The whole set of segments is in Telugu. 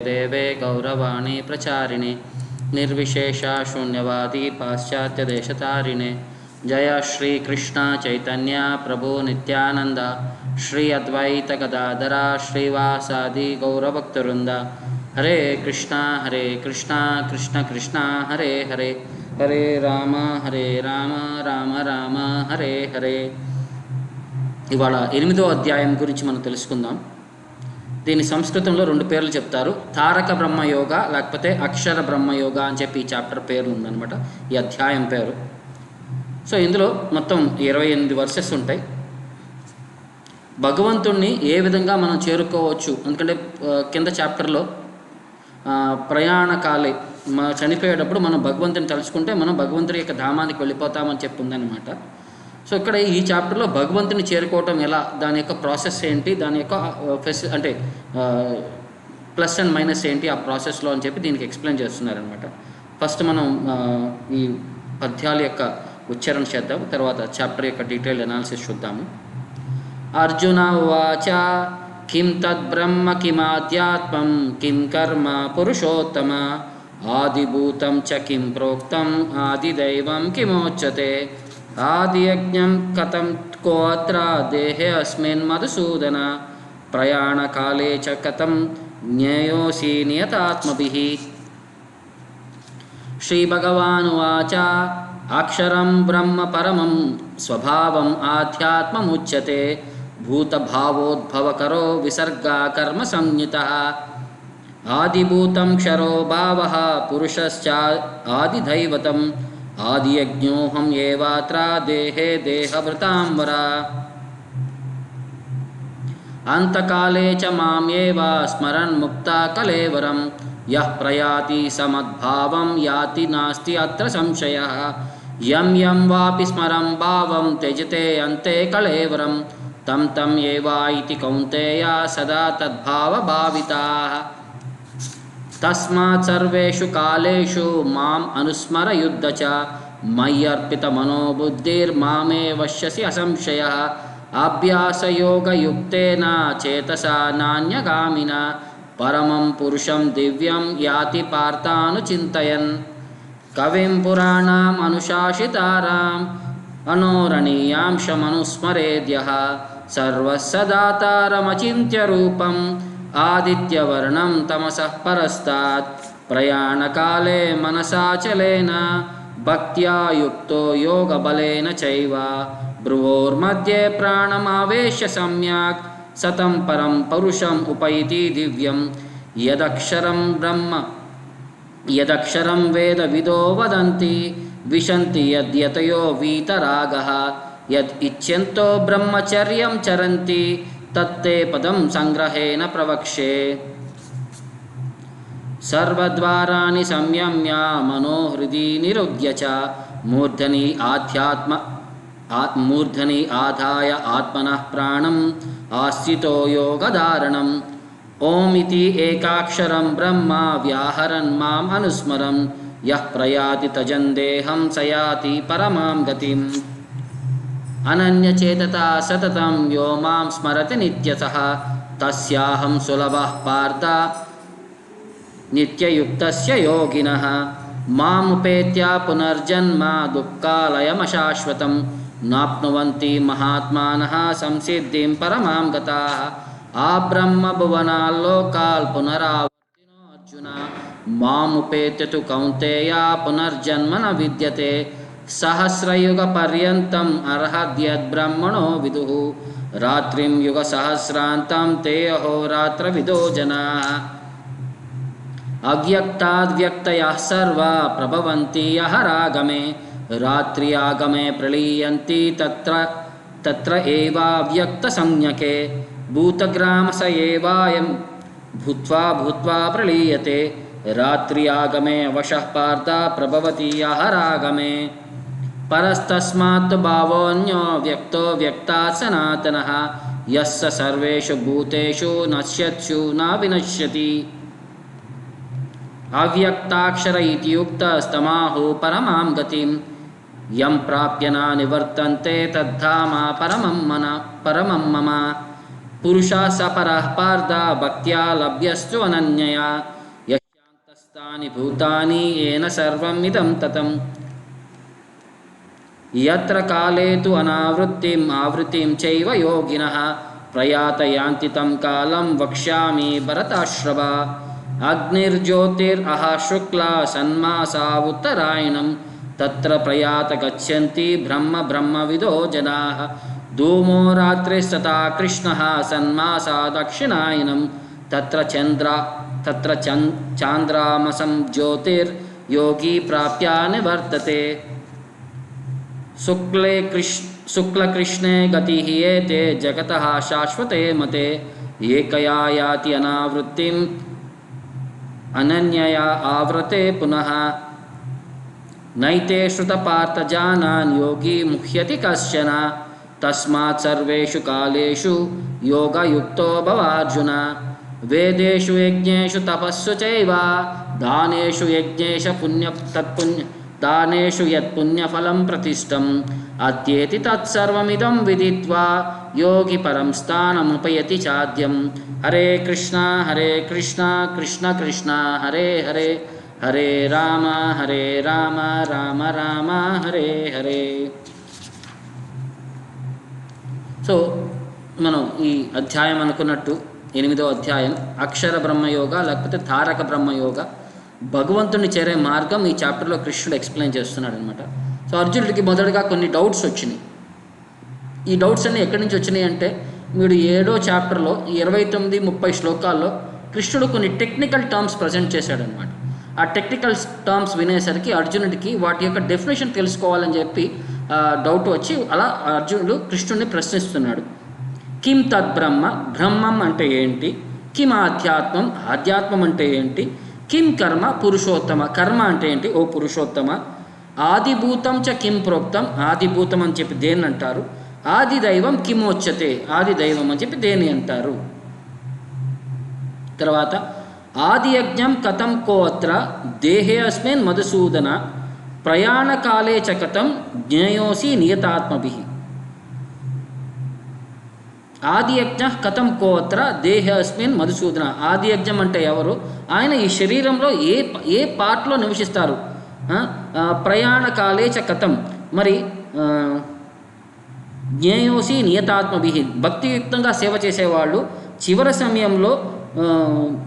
देवे गौरवाणी प्रचारिणे निर्विशेषा शून्यवादी पाश्चात्यदेशतारिणे। जय श्री कृष्ण चैतन्य प्रभु नित्यानंद श्री अद्वैत गदाधरा श्रीवासादि गौरभक्तवृंद। हरे कृष्णा कृष्ण कृष्ण हरे हरे, हरे राम राम राम हरे हरे। ఇవాళ 8వ అధ్యాయం గురించి మనం తెలుసుకుందాం. దీని సంస్కృతంలో రెండు పేర్లు చెప్తారు, తారక బ్రహ్మయోగ లేకపోతే అక్షర బ్రహ్మయోగ అని చెప్పి ఈ చాప్టర్ పేరు ఉందన్నమాట, ఈ అధ్యాయం పేరు. సో ఇందులో మొత్తం 28 వర్సెస్ ఉంటాయి. భగవంతుణ్ణి ఏ విధంగా మనం చేరుకోవచ్చు, ఎందుకంటే కింద చాప్టర్లో ప్రయాణకాలే చనిపోయేటప్పుడు మనం భగవంతుని తలుచుకుంటే మనం భగవంతుడి యొక్క ధామానికి వెళ్ళిపోతామని చెప్పి ఉందన్నమాట. సో ఇక్కడ ఈ చాప్టర్లో భగవంతుని చేరుకోవటం ఎలా, దాని యొక్క ప్రాసెస్ ఏంటి, దాని యొక్క అంటే ప్లస్ అండ్ మైనస్ ఏంటి ఆ ప్రాసెస్లో అని చెప్పి దీనికి ఎక్స్ప్లెయిన్ చేస్తున్నారనమాట. ఫస్ట్ మనం ఈ పద్యాల యొక్క ఉచ్చారణ చేద్దాం, తర్వాత చాప్టర్ యొక్క డీటెయిల్ అనాలిసిస్ చూద్దాము. అర్జున ఉవాచ కిం తద్బ్రహ్మ కిమాధ్యాత్మం కిం కర్మ పురుషోత్తమ ఆదిభూతం చ కిం ప్రోక్తం ఆదిదైవం కిమోచ్యతే ఆదియజ్ఞం కథం కోత్ర దేహే అస్మిన్ మధుసూదన ప్రయాణకాలే చ కథం జ్ఞేయోసి నియతాత్మభిః. శ్రీభగవానువాచ అక్షరం బ్రహ్మ పరమం స్వభావం ఆధ్యాత్మముచ్యతే భూతభావోద్భవకరో విసర్గా కర్మ సంజ్ఞితః ఆదిభూతం క్షరో భావః పురుషశ్చ ఆదిదైవతం ఆదియజ్ఞోహం ఏవాత్ర దేహే దేహభృతాంబర అంతకాలే చ మామేవ స్మరన్ ముక్త కలేవరం యః ప్రయాతి సమద్భావం యాతి నాస్తి అత్ర సంశయః యం యం వాపి స్మరం భావం త్యజతే అంతే కలేవరం తం తం ఏవా ఇతి కౌంతేయ సదా తద్భావ భావితాః. తస్మాత్ సర్వేషు కాలేషు మాం అనుస్మరయుద్ధ చ మయ్యర్పిత మనోబుద్ధిర్మామే వశ్యసి అసంశయః అభ్యాసయోగయుక్తేన చేతసా నాన్యగామిన పరమం పురుషం దివ్యం యాతి పార్థానుచింతయన్. కవిం పురాణాం అనుశాసితారాం అనోరణీయాంశమనుస్మరేద్యః సర్వస్సదాతారమచింత్య రూపం ఆదిత్యవర్ణం తమసః పరస్తాత్ ప్రయాణకాలే మనసాచలేన భక్త్యా యుక్తో యోగబలేన చైవ భ్రువోర్मध्ये ప్రాణమావేశ్య సమ్యక్ సతం పరం పరుషం ఉపైతి దివ్యం యదక్షరం వేద విదో వదంతి విశంతి యద్యతయో వీతరాగః యద్ ఇచ్ఛంతో బ్రహ్మచర్యం చరంతి తత్తే పదం సంగ్రహేణ ప్రవక్ష్యే. సర్వద్వారాణి సంయమ్య మనోహృది నిరుధ్య చ మూర్ధని ఆదాయ ఆత్మనః ప్రాణం ఆస్థితో యోగధారణం. ఓం ఇతి ఏకాక్షరం బ్రహ్మ వ్యాహరన్ మాం అనుస్మరం యః ప్రయాతి తజన్ దేహం సయాతి పరమాం గతిం. అనన్యచేతతా సతతం యో మాం స్మరతి నిత్యసః తస్యాహం సులభః పార్థ నిత్యయుక్తస్య యోగినః. మాముపేత్య పునర్జన్మ దుఃఖాలయమశాశ్వతం నాప్నువంతి మహాత్మానః సంసిద్ధిం పరమాం గతాః. ఆ బ్రహ్మభువనాల్లోకాల్ పునరావర్తినో అర్జున మాముపేత్య తు కౌంతేయ పునర్జన్మ న విద్యతే సహస్రయుగ పర్యంతం అర్హద్యద్బ్రహ్మణో విదుః రాత్రిం యుగ సహస్రాంతం తే అహోరాత్ర విదో జనాః. అవ్యక్తాద్వ్యక్తయః సర్వా ప్రభవంతి అహరాగమే రాత్రి ఆగమే ప్రళీయంతి తత్ర ఏవావ్యక్త సంజ్ఞకే భూతగ్రామస ఏవాయం భూత్వా ప్రళీయతే రాత్రి ఆగమే అవశః పార్థ ప్రభవతి అహరాగమే. పరస్తస్మాత్ భావోऽన్యో వ్యక్తో వ్యక్తాత్ సనాతనః యస్స సర్వేషు భూతేషు నశ్యత్సు న వినశ్యతి. అవ్యక్తాక్షర ఇతి యుక్తస్తమాహు పరమాం గతిం యం ప్రాప్య న నివర్తంతే తద్ధామ పరమం మమ. పురుషా సపరః పార్థ భక్త్యా లభ్యస్తు అనన్యయా యశాంతస్తాని భూతాని ఏన సర్వం ఇదం తతం యత్ర కాలే తు అనావృత్తిం ఆవృత్తిం చైవ యోగినః ప్రయాతయాంతి తం కాలం వక్ష్యామి భరతాశ్రవ అగ్నిర్జ్యోతిరహ శుక్లా సన్మాసా ఉత్తరాయణం తత్ర ప్రయాత గచ్చంతి బ్రహ్మ బ్రహ్మవిదో జనాః ధూమో రాత్రిస్తథా కృష్ణః సన్మాసా దక్షిణాయనం తత్ర చాంద్రామసం జ్యోతిర్యోగి ప్రాప్య నివర్తతే శుక్లకృష్ణే గతి ఏతే జగతః శాశ్వతే మతే ఏకయా యాతి అనావృత్తిం అనన్యయా ఆవ్రతే పునః నైతే శ్రుతపార్థ జానాన్ యోగి ముహ్యతి కశ్చన తస్మాత్ సర్వేషు కాలేషు యోగయుక్తో భవార్జున వేదేషు యజ్ఞేషు తపస్సు చైవ దానేషు యజ్ఞేష దానేషు యత్పుణ్యఫలం ప్రతిష్టం అత్యేతి తత్సర్వమిదం విదిత్వా యోగి పరం స్థానముపయతి చాద్యం. హరే కృష్ణ కృష్ణ కృష్ణ హరే హరే హరే రామ రామ రామ హరే హరే. సో మనం ఈ అధ్యాయం అనుకున్నట్టు 8వ అధ్యాయం అక్షర బ్రహ్మయోగ లేకపోతే తారక బ్రహ్మయోగ, భగవంతుని చేరే మార్గం ఈ చాప్టర్లో కృష్ణుడు ఎక్స్ప్లెయిన్ చేస్తున్నాడు అనమాట. సో అర్జునుడికి మొదటగా కొన్ని డౌట్స్ వచ్చినాయి. ఈ డౌట్స్ అన్నీ ఎక్కడి నుంచి వచ్చినాయి అంటే, మీరు 7వ చాప్టర్లో 29-30 శ్లోకాల్లో కృష్ణుడు కొన్ని టెక్నికల్ టర్మ్స్ ప్రజెంట్ చేశాడనమాట. ఆ టెక్నికల్ టర్మ్స్ వినేసరికి అర్జునుడికి వాటి యొక్క డెఫినేషన్ తెలుసుకోవాలని చెప్పి డౌట్ వచ్చి అలా అర్జునుడు కృష్ణుడిని ప్రశ్నిస్తున్నాడు. కిం తద్బ్రహ్మ, బ్రహ్మం అంటే ఏంటి? కిం ఆధ్యాత్మం, ఆధ్యాత్మం అంటే ఏంటి? కిం కర్మ, పురుషోత్తమ, కర్మ అంటే ఏంటి ఓ పురుషోత్తమ? ఆదిభూతం చ కిం ప్రోక్తం, ఆదిభూతం అని చెప్పి దేన్ని అంటారు? ఆది దైవం కిమోచ్యతే, ఆది దైవం అని చెప్పి దేని అంటారు? తర్వాత ఆది యజ్ఞం కథం కోత్ర దేహే అస్మిన్ మధుసూదన ప్రయాణకాలే చ కథం జ్ఞేయోసి నియతాత్మభిః. ఆది యజ్ఞ కథం కోత్ర దేహ అస్మిన్ మధుసూదన, ఆది యజ్ఞం అంటే ఎవరు? ఆయన ఈ శరీరంలో ఏ పార్ట్లో నివసిస్తారు? ప్రయాణకాలే చ కథం, మరి జ్ఞేయోసి నియతాత్మభిః, భక్తియుక్తంగా సేవ చేసేవాళ్ళు చివరి సమయంలో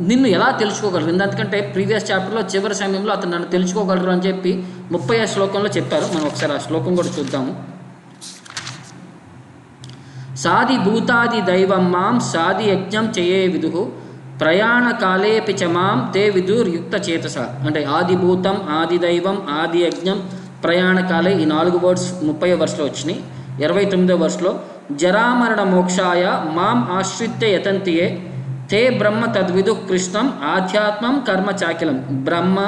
నిన్ను ఎలా తెలుసుకోగలరు? ఎందుకంటే ప్రీవియస్ చాప్టర్లో చివరి సమయంలో అతను నన్ను తెలుసుకోగలరు అని చెప్పి 30వ శ్లోకంలో చెప్పారు. మనం ఒకసారి ఆ శ్లోకం కూడా చూద్దాము. సాది భూతాది దైవం మాం సాది యజ్ఞం చేయే విదుః ప్రయాణకాలేపి చ మాం తే విదుర్యుక్త చేతస. అంటే ఆది భూతం, ఆది దైవం, ఆది యజ్ఞం, ప్రయాణకాలే, ఈ 4 వర్డ్స్ 30వ వర్స్లో వచ్చినాయి. 29వ వర్స్లో జరామరణ మోక్షాయ మాం ఆశ్రిత్య యతంతియే తే బ్రహ్మ తద్విదు కృష్ణం ఆధ్యాత్మం కర్మ చాకిలం. బ్రహ్మ,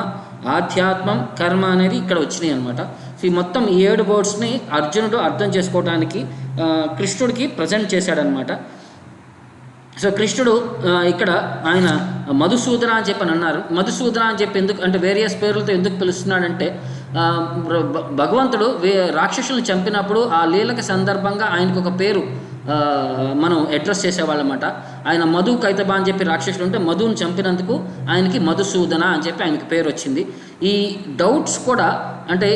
ఆధ్యాత్మం, కర్మ అనేది ఇక్కడ వచ్చినాయి అనమాట. సో ఈ మొత్తం 7 వర్డ్స్ని అర్జునుడు అర్థం చేసుకోవడానికి కృష్ణుడికి ప్రజెంట్ చేశాడనమాట. సో కృష్ణుడు ఇక్కడ ఆయన మధుసూదన అని చెప్పి అన్నారు. మధుసూదన అని చెప్పి ఎందుకు అంటే వేరియస్ పేర్లతో ఎందుకు పిలుస్తున్నాడంటే, భగవంతుడు రాక్షసులను చంపినప్పుడు ఆ లీలక సందర్భంగా ఆయనకు ఒక పేరు మనం అడ్రస్ చేసేవాళ్ళమాట. ఆయన మధు కైతబ అని చెప్పి రాక్షసులు ఉంటే మధుని చంపినందుకు ఆయనకి మధుసూదన అని చెప్పి ఆయనకి పేరు వచ్చింది. ఈ డౌట్స్ కూడా అంటే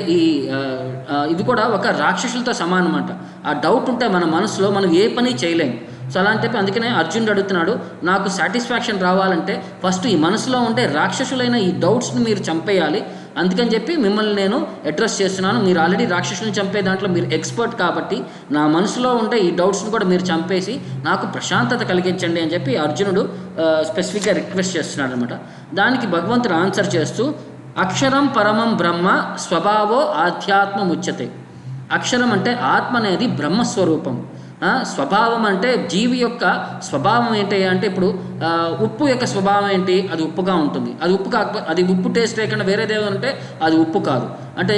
ఇది కూడా ఒక రాక్షసులతో సమానం అంట. ఆ డౌట్ ఉంటే మన మనసులో మనం ఏ పని చేయలేము. సో అలాంటి అందుకనే అర్జునుడు అడుగుతున్నాడు, నాకు సాటిస్ఫాక్షన్ రావాలంటే ఫస్ట్ ఈ మనసులో ఉండే రాక్షసులైన ఈ డౌట్స్ని మీరు చంపేయాలి. అందుకని చెప్పి మిమ్మల్ని నేను అడ్రస్ చేస్తున్నాను. మీరు ఆల్రెడీ రాక్షసుని చంపే దాంట్లో మీరు ఎక్స్పర్ట్ కాబట్టి నా మనసులో ఉండే ఈ డౌట్స్ని కూడా మీరు చంపేసి నాకు ప్రశాంతత కలిగించండి అని చెప్పి అర్జునుడు స్పెసిఫిక్గా రిక్వెస్ట్ చేస్తున్నాడు అనమాట. దానికి భగవంతుడు ఆన్సర్ చేస్తూ అక్షరం పరమం బ్రహ్మ స్వభావో ఆధ్యాత్మం ఉచ్యతే. అక్షరం అంటే ఆత్మ అనేది బ్రహ్మస్వరూపం. స్వభావం అంటే జీవి యొక్క స్వభావం ఏంటి అంటే, ఇప్పుడు ఉప్పు యొక్క స్వభావం ఏంటి? అది ఉప్పుగా ఉంటుంది. అది ఉప్పు కాకపోతే అది ఉప్పు టేస్ట్ లేకుండా వేరేదేదో అంటే అది ఉప్పు కాదు. అంటే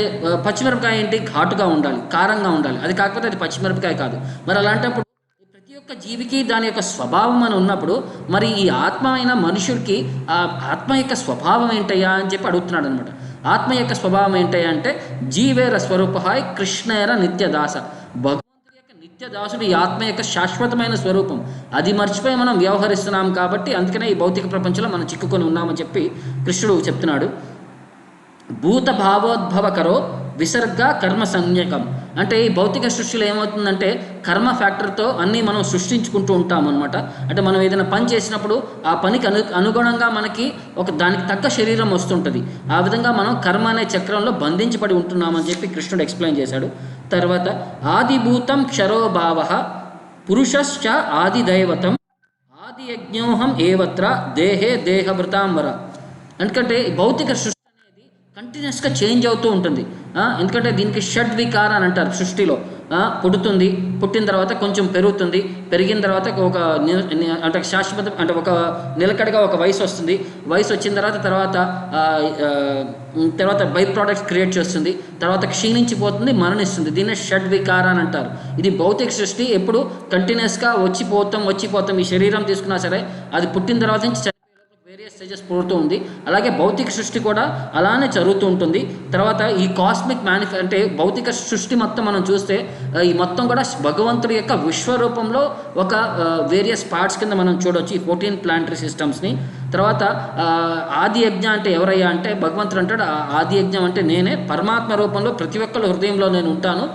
పచ్చిమిరపకాయ ఏంటి? ఘాటుగా ఉండాలి, కారంగా ఉండాలి. అది కాకపోతే అది పచ్చిమిరపకాయ కాదు. మరి అలాంటప్పుడు ప్రతి ఒక్క జీవికి దాని యొక్క స్వభావం అని ఉన్నప్పుడు మరి ఈ ఆత్మ అయిన మనుషుడికి ఆ ఆత్మ యొక్క స్వభావం ఏంటయ్యా అని చెప్పి అడుగుతున్నాడు అనమాట. ఆత్మ యొక్క స్వభావం ఏంటయ్యా అంటే జీవేర స్వరూప కృష్ణేర నిత్యదాస. నిత్యదాసుడు ఈ ఆత్మ యొక్క శాశ్వతమైన స్వరూపం. అది మర్చిపోయి మనం వ్యవహరిస్తున్నాం కాబట్టి అందుకనే ఈ భౌతిక ప్రపంచంలో మనం చిక్కుకొని ఉన్నామని చెప్పి కృష్ణుడు చెప్తున్నాడు. భూత భావోద్భవకరో విసర్గ కర్మ సంజ్ఞకం. అంటే ఈ భౌతిక సృష్టిలో ఏమవుతుందంటే కర్మ ఫ్యాక్టర్తో అన్నీ మనం సృష్టించుకుంటూ ఉంటాం అనమాట. అంటే మనం ఏదైనా పని చేసినప్పుడు ఆ పనికి అనుగుణంగా మనకి దానికి తగ్గ శరీరం వస్తుంటుంది. ఆ విధంగా మనం కర్మ అనే చక్రంలో బంధించబడి ఉంటున్నామని చెప్పి కృష్ణుడు ఎక్స్ప్లెయిన్ చేశాడు. తర్వాత ఆదిభూతం క్షరోభావ పురుషశ్చ ఆదిదైవతం ఆది యజ్ఞోహం ఏవత్ర దేహే దేహభృతాంబర. ఎందుకంటే భౌతిక సృష్టి కంటిన్యూస్గా చేంజ్ అవుతూ ఉంటుంది. ఎందుకంటే దీనికి షడ్వికార అని అంటారు. సృష్టిలో పుడుతుంది, పుట్టిన తర్వాత కొంచెం పెరుగుతుంది, పెరిగిన తర్వాత అంటే శాశ్వత అంటే ఒక నిలకడగా ఒక వయసు వస్తుంది, వయసు వచ్చిన తర్వాత బై ప్రోడక్ట్స్ క్రియేట్ చేస్తుంది, తర్వాత క్షీణించిపోతుంది, మరణిస్తుంది. దీన్ని షడ్వికార అని అంటారు. ఇది భౌతిక సృష్టి ఎప్పుడు కంటిన్యూస్గా వచ్చిపోతాం. ఈ శరీరం తీసుకున్నా సరే అది పుట్టిన తర్వాత నుంచి వేరియస్ స్టేజెస్ పుడుతూ ఉంది. అలాగే భౌతిక సృష్టి కూడా అలానే జరుగుతూ ఉంటుంది. తర్వాత ఈ కాస్మిక్ అంటే భౌతిక సృష్టి మొత్తం మనం చూస్తే ఈ మొత్తం కూడా భగవంతుడి యొక్క విశ్వరూపంలో ఒక వేరియస్ పార్ట్స్ కింద మనం చూడవచ్చు ఈ 14 ప్లానటరీ సిస్టమ్స్ని. తర్వాత ఆది యజ్ఞ అంటే ఎవరయ్యా అంటే భగవంతుడు అంటాడు, ఆది యజ్ఞం అంటే నేనే, పరమాత్మ రూపంలో ప్రతి ఒక్కరి హృదయంలో నేను ఉంటాను,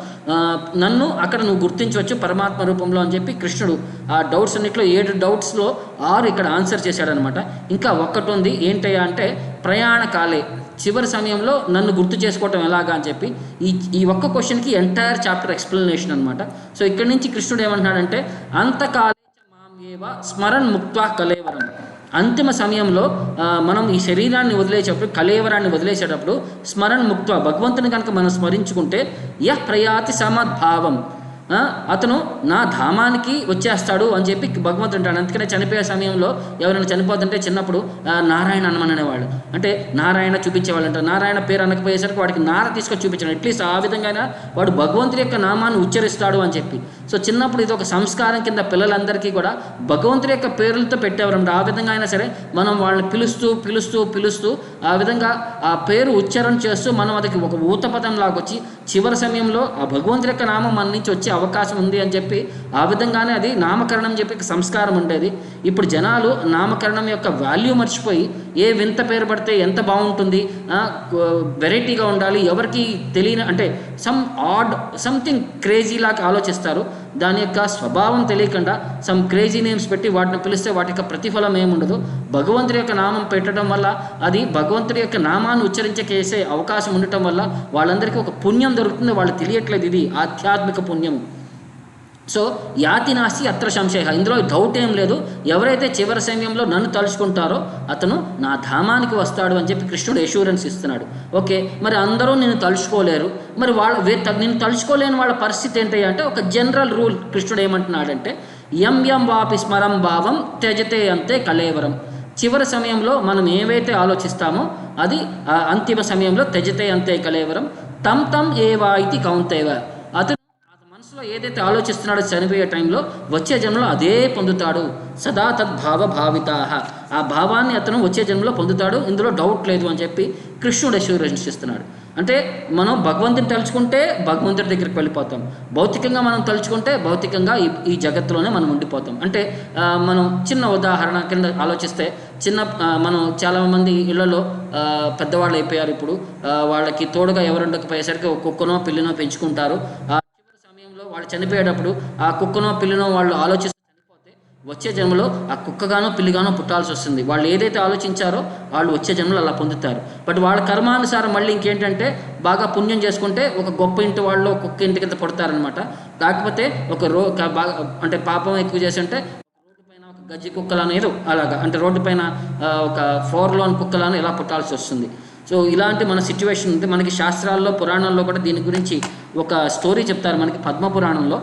నన్ను అక్కడ నువ్వు గుర్తించవచ్చు పరమాత్మ రూపంలో అని చెప్పి కృష్ణుడు ఆ డౌట్స్ అన్నింటిలో 7 డౌట్స్లో 6 ఇక్కడ ఆన్సర్ చేశాడనమాట. ఇంకా ఒక్కటి ఉంది, ఏంటయ్యా అంటే ప్రయాణ కాలే, చివరి సమయంలో నన్ను గుర్తు చేసుకోవటం ఎలాగా అని చెప్పి ఈ ఒక్క క్వశ్చన్కి ఎంటైర్ చాప్టర్ ఎక్స్ప్లెనేషన్ అనమాట. సో ఇక్కడి నుంచి కృష్ణుడు ఏమంటున్నాడంటే అంతకాలే మామేవ స్మరణ్ ముక్త్వా కలేవరం. అంతిమ సమయంలో మనం ఈ శరీరాన్ని వదిలేసేటప్పుడు, కలేవరాన్ని వదిలేసేటప్పుడు స్మరణ్ ముక్త్వా, భగవంతుని కనుక మనం స్మరించుకుంటే యః ప్రయాతి సమద్భావం, అతను నా ధామానికి వచ్చేస్తాడు అని చెప్పి భగవంతుడు అంటాడు. అందుకనే చనిపోయే సమయంలో ఎవరైనా చనిపోతుంటే చిన్నప్పుడు నారాయణ అనమనేవాళ్ళు, అంటే నారాయణ చూపించేవాళ్ళు అంటారు. నారాయణ పేరు అనకపోయేసరికి వాడికి నార తీసుకొని చూపించాడు, అట్లీస్ట్ ఆ విధంగా వాడు భగవంతుడి యొక్క నామాన్ని ఉచ్చరిస్తాడు అని చెప్పి. సో చిన్నప్పుడు ఇది ఒక సంస్కారం కింద పిల్లలందరికీ కూడా భగవంతుడి యొక్క పేర్లతో పెట్టేవారంట. ఆ విధంగా అయినా సరే మనం వాళ్ళని పిలుస్తూ ఆ విధంగా ఆ పేరు ఉచ్చారణ చేస్తూ మనం అదికి ఒక ఊతపదం లాగా వచ్చి చివరి సమయంలో ఆ భగవంతుడి యొక్క నామం మన నుంచి వచ్చే అవకాశం ఉంది అని చెప్పి ఆ విధంగానే అది నామకరణం చెప్పి సంస్కారం ఉండేది. ఇప్పుడు జనాలు నామకరణం యొక్క వాల్యూ మర్చిపోయి ఏ వింత పేరు పడితే ఎంత బాగుంటుంది, వెరైటీగా ఉండాలి, ఎవరికి తెలియని అంటే సంథింగ్ క్రేజీ లాగా ఆలోచిస్తారు. దాని యొక్క స్వభావం తెలియకుండా సమ్ క్రేజీ నేమ్స్ పెట్టి వాటిని పిలిస్తే వాటి యొక్క ప్రతిఫలం ఏముండదు. భగవంతుడి యొక్క నామం పెట్టడం వల్ల అది భగవంతుడి యొక్క నామాన్ని ఉచ్చరించకేసే అవకాశం ఉండటం వల్ల వాళ్ళందరికీ ఒక పుణ్యం దొరుకుతుంది. వాళ్ళు తెలియట్లేదు, ఇది ఆధ్యాత్మిక పుణ్యం. సో యాతి నాస్తి అత్ర సంశయ, ఇందులో డౌట్ ఏం లేదు. ఎవరైతే చివరి సమయంలో నన్ను తలుచుకుంటారో అతను నా ధామానికి వస్తాడు అని చెప్పి కృష్ణుడు ఎష్యూరెన్స్ ఇస్తున్నాడు. ఓకే, మరి అందరూ నేను తలుచుకోలేరు, మరి నేను తలుచుకోలేని వాళ్ళ పరిస్థితి ఏంటి అంటే ఒక జనరల్ రూల్ కృష్ణుడు ఏమంటున్నాడంటే యం వాపి స్మరం భావం త్యజతే అంతే కలేవరం. చివరి సమయంలో మనం ఏవైతే ఆలోచిస్తామో అది అంతిమ సమయంలో త్యజతే అంతే కలేవరం తం ఏవా ఇది కౌంతేవ. అతను మనసులో ఏదైతే ఆలోచిస్తున్నాడో చనిపోయే టైంలో వచ్చే జన్మలో అదే పొందుతాడు. సదా తద్భావ భావితాహ, ఆ భావాన్ని అతను వచ్చే జన్మలో పొందుతాడు, ఇందులో డౌట్ లేదు అని చెప్పి కృష్ణుడు అష్యూరెన్స్ ఇస్తున్నాడు. అంటే మనం భగవంతుని తలుచుకుంటే భగవంతుడి దగ్గరికి వెళ్ళిపోతాం, భౌతికంగా మనం తలుచుకుంటే భౌతికంగా ఈ జగత్తులోనే మనం ఉండిపోతాం. అంటే మనం చిన్న ఉదాహరణ కింద ఆలోచిస్తే మనం చాలామంది ఇళ్లలో పెద్దవాళ్ళు అయిపోయారు. ఇప్పుడు వాళ్ళకి తోడుగా ఎవరు ఉండకపోయేసరికి ఒక కుక్కనో పిల్లినో పెంచుకుంటారు. చివరి సమయంలో వాళ్ళు చనిపోయేటప్పుడు ఆ కుక్కనో పిల్లినో వాళ్ళు ఆలోచిస్తే వచ్చే జన్మలో ఆ కుక్కగానో పిల్లిగానో పుట్టాల్సి వస్తుంది. వాళ్ళు ఏదైతే ఆలోచించారో వాళ్ళు వచ్చే జన్మలో అలా పొందుతారు. బట్ వాళ్ళ కర్మానుసారం మళ్ళీ ఇంకేంటంటే బాగా పుణ్యం చేసుకుంటే ఒక గొప్ప ఇంటి వాళ్ళు కుక్క ఇంటి కింద పుడతారనమాట. కాకపోతే బాగా అంటే పాపం ఎక్కువ చేసి అంటే రోడ్డు పైన ఒక గజ్జి కుక్కలానో ఏదో అలాగా, అంటే రోడ్డు పైన ఒక 4 కుక్కలానో ఇలా పుట్టాల్సి వస్తుంది. సో ఇలాంటి మన సిచ్యువేషన్ ఉంది. మనకి శాస్త్రాల్లో పురాణాల్లో కూడా దీని గురించి ఒక స్టోరీ చెప్తారు. మనకి పద్మపురాణంలో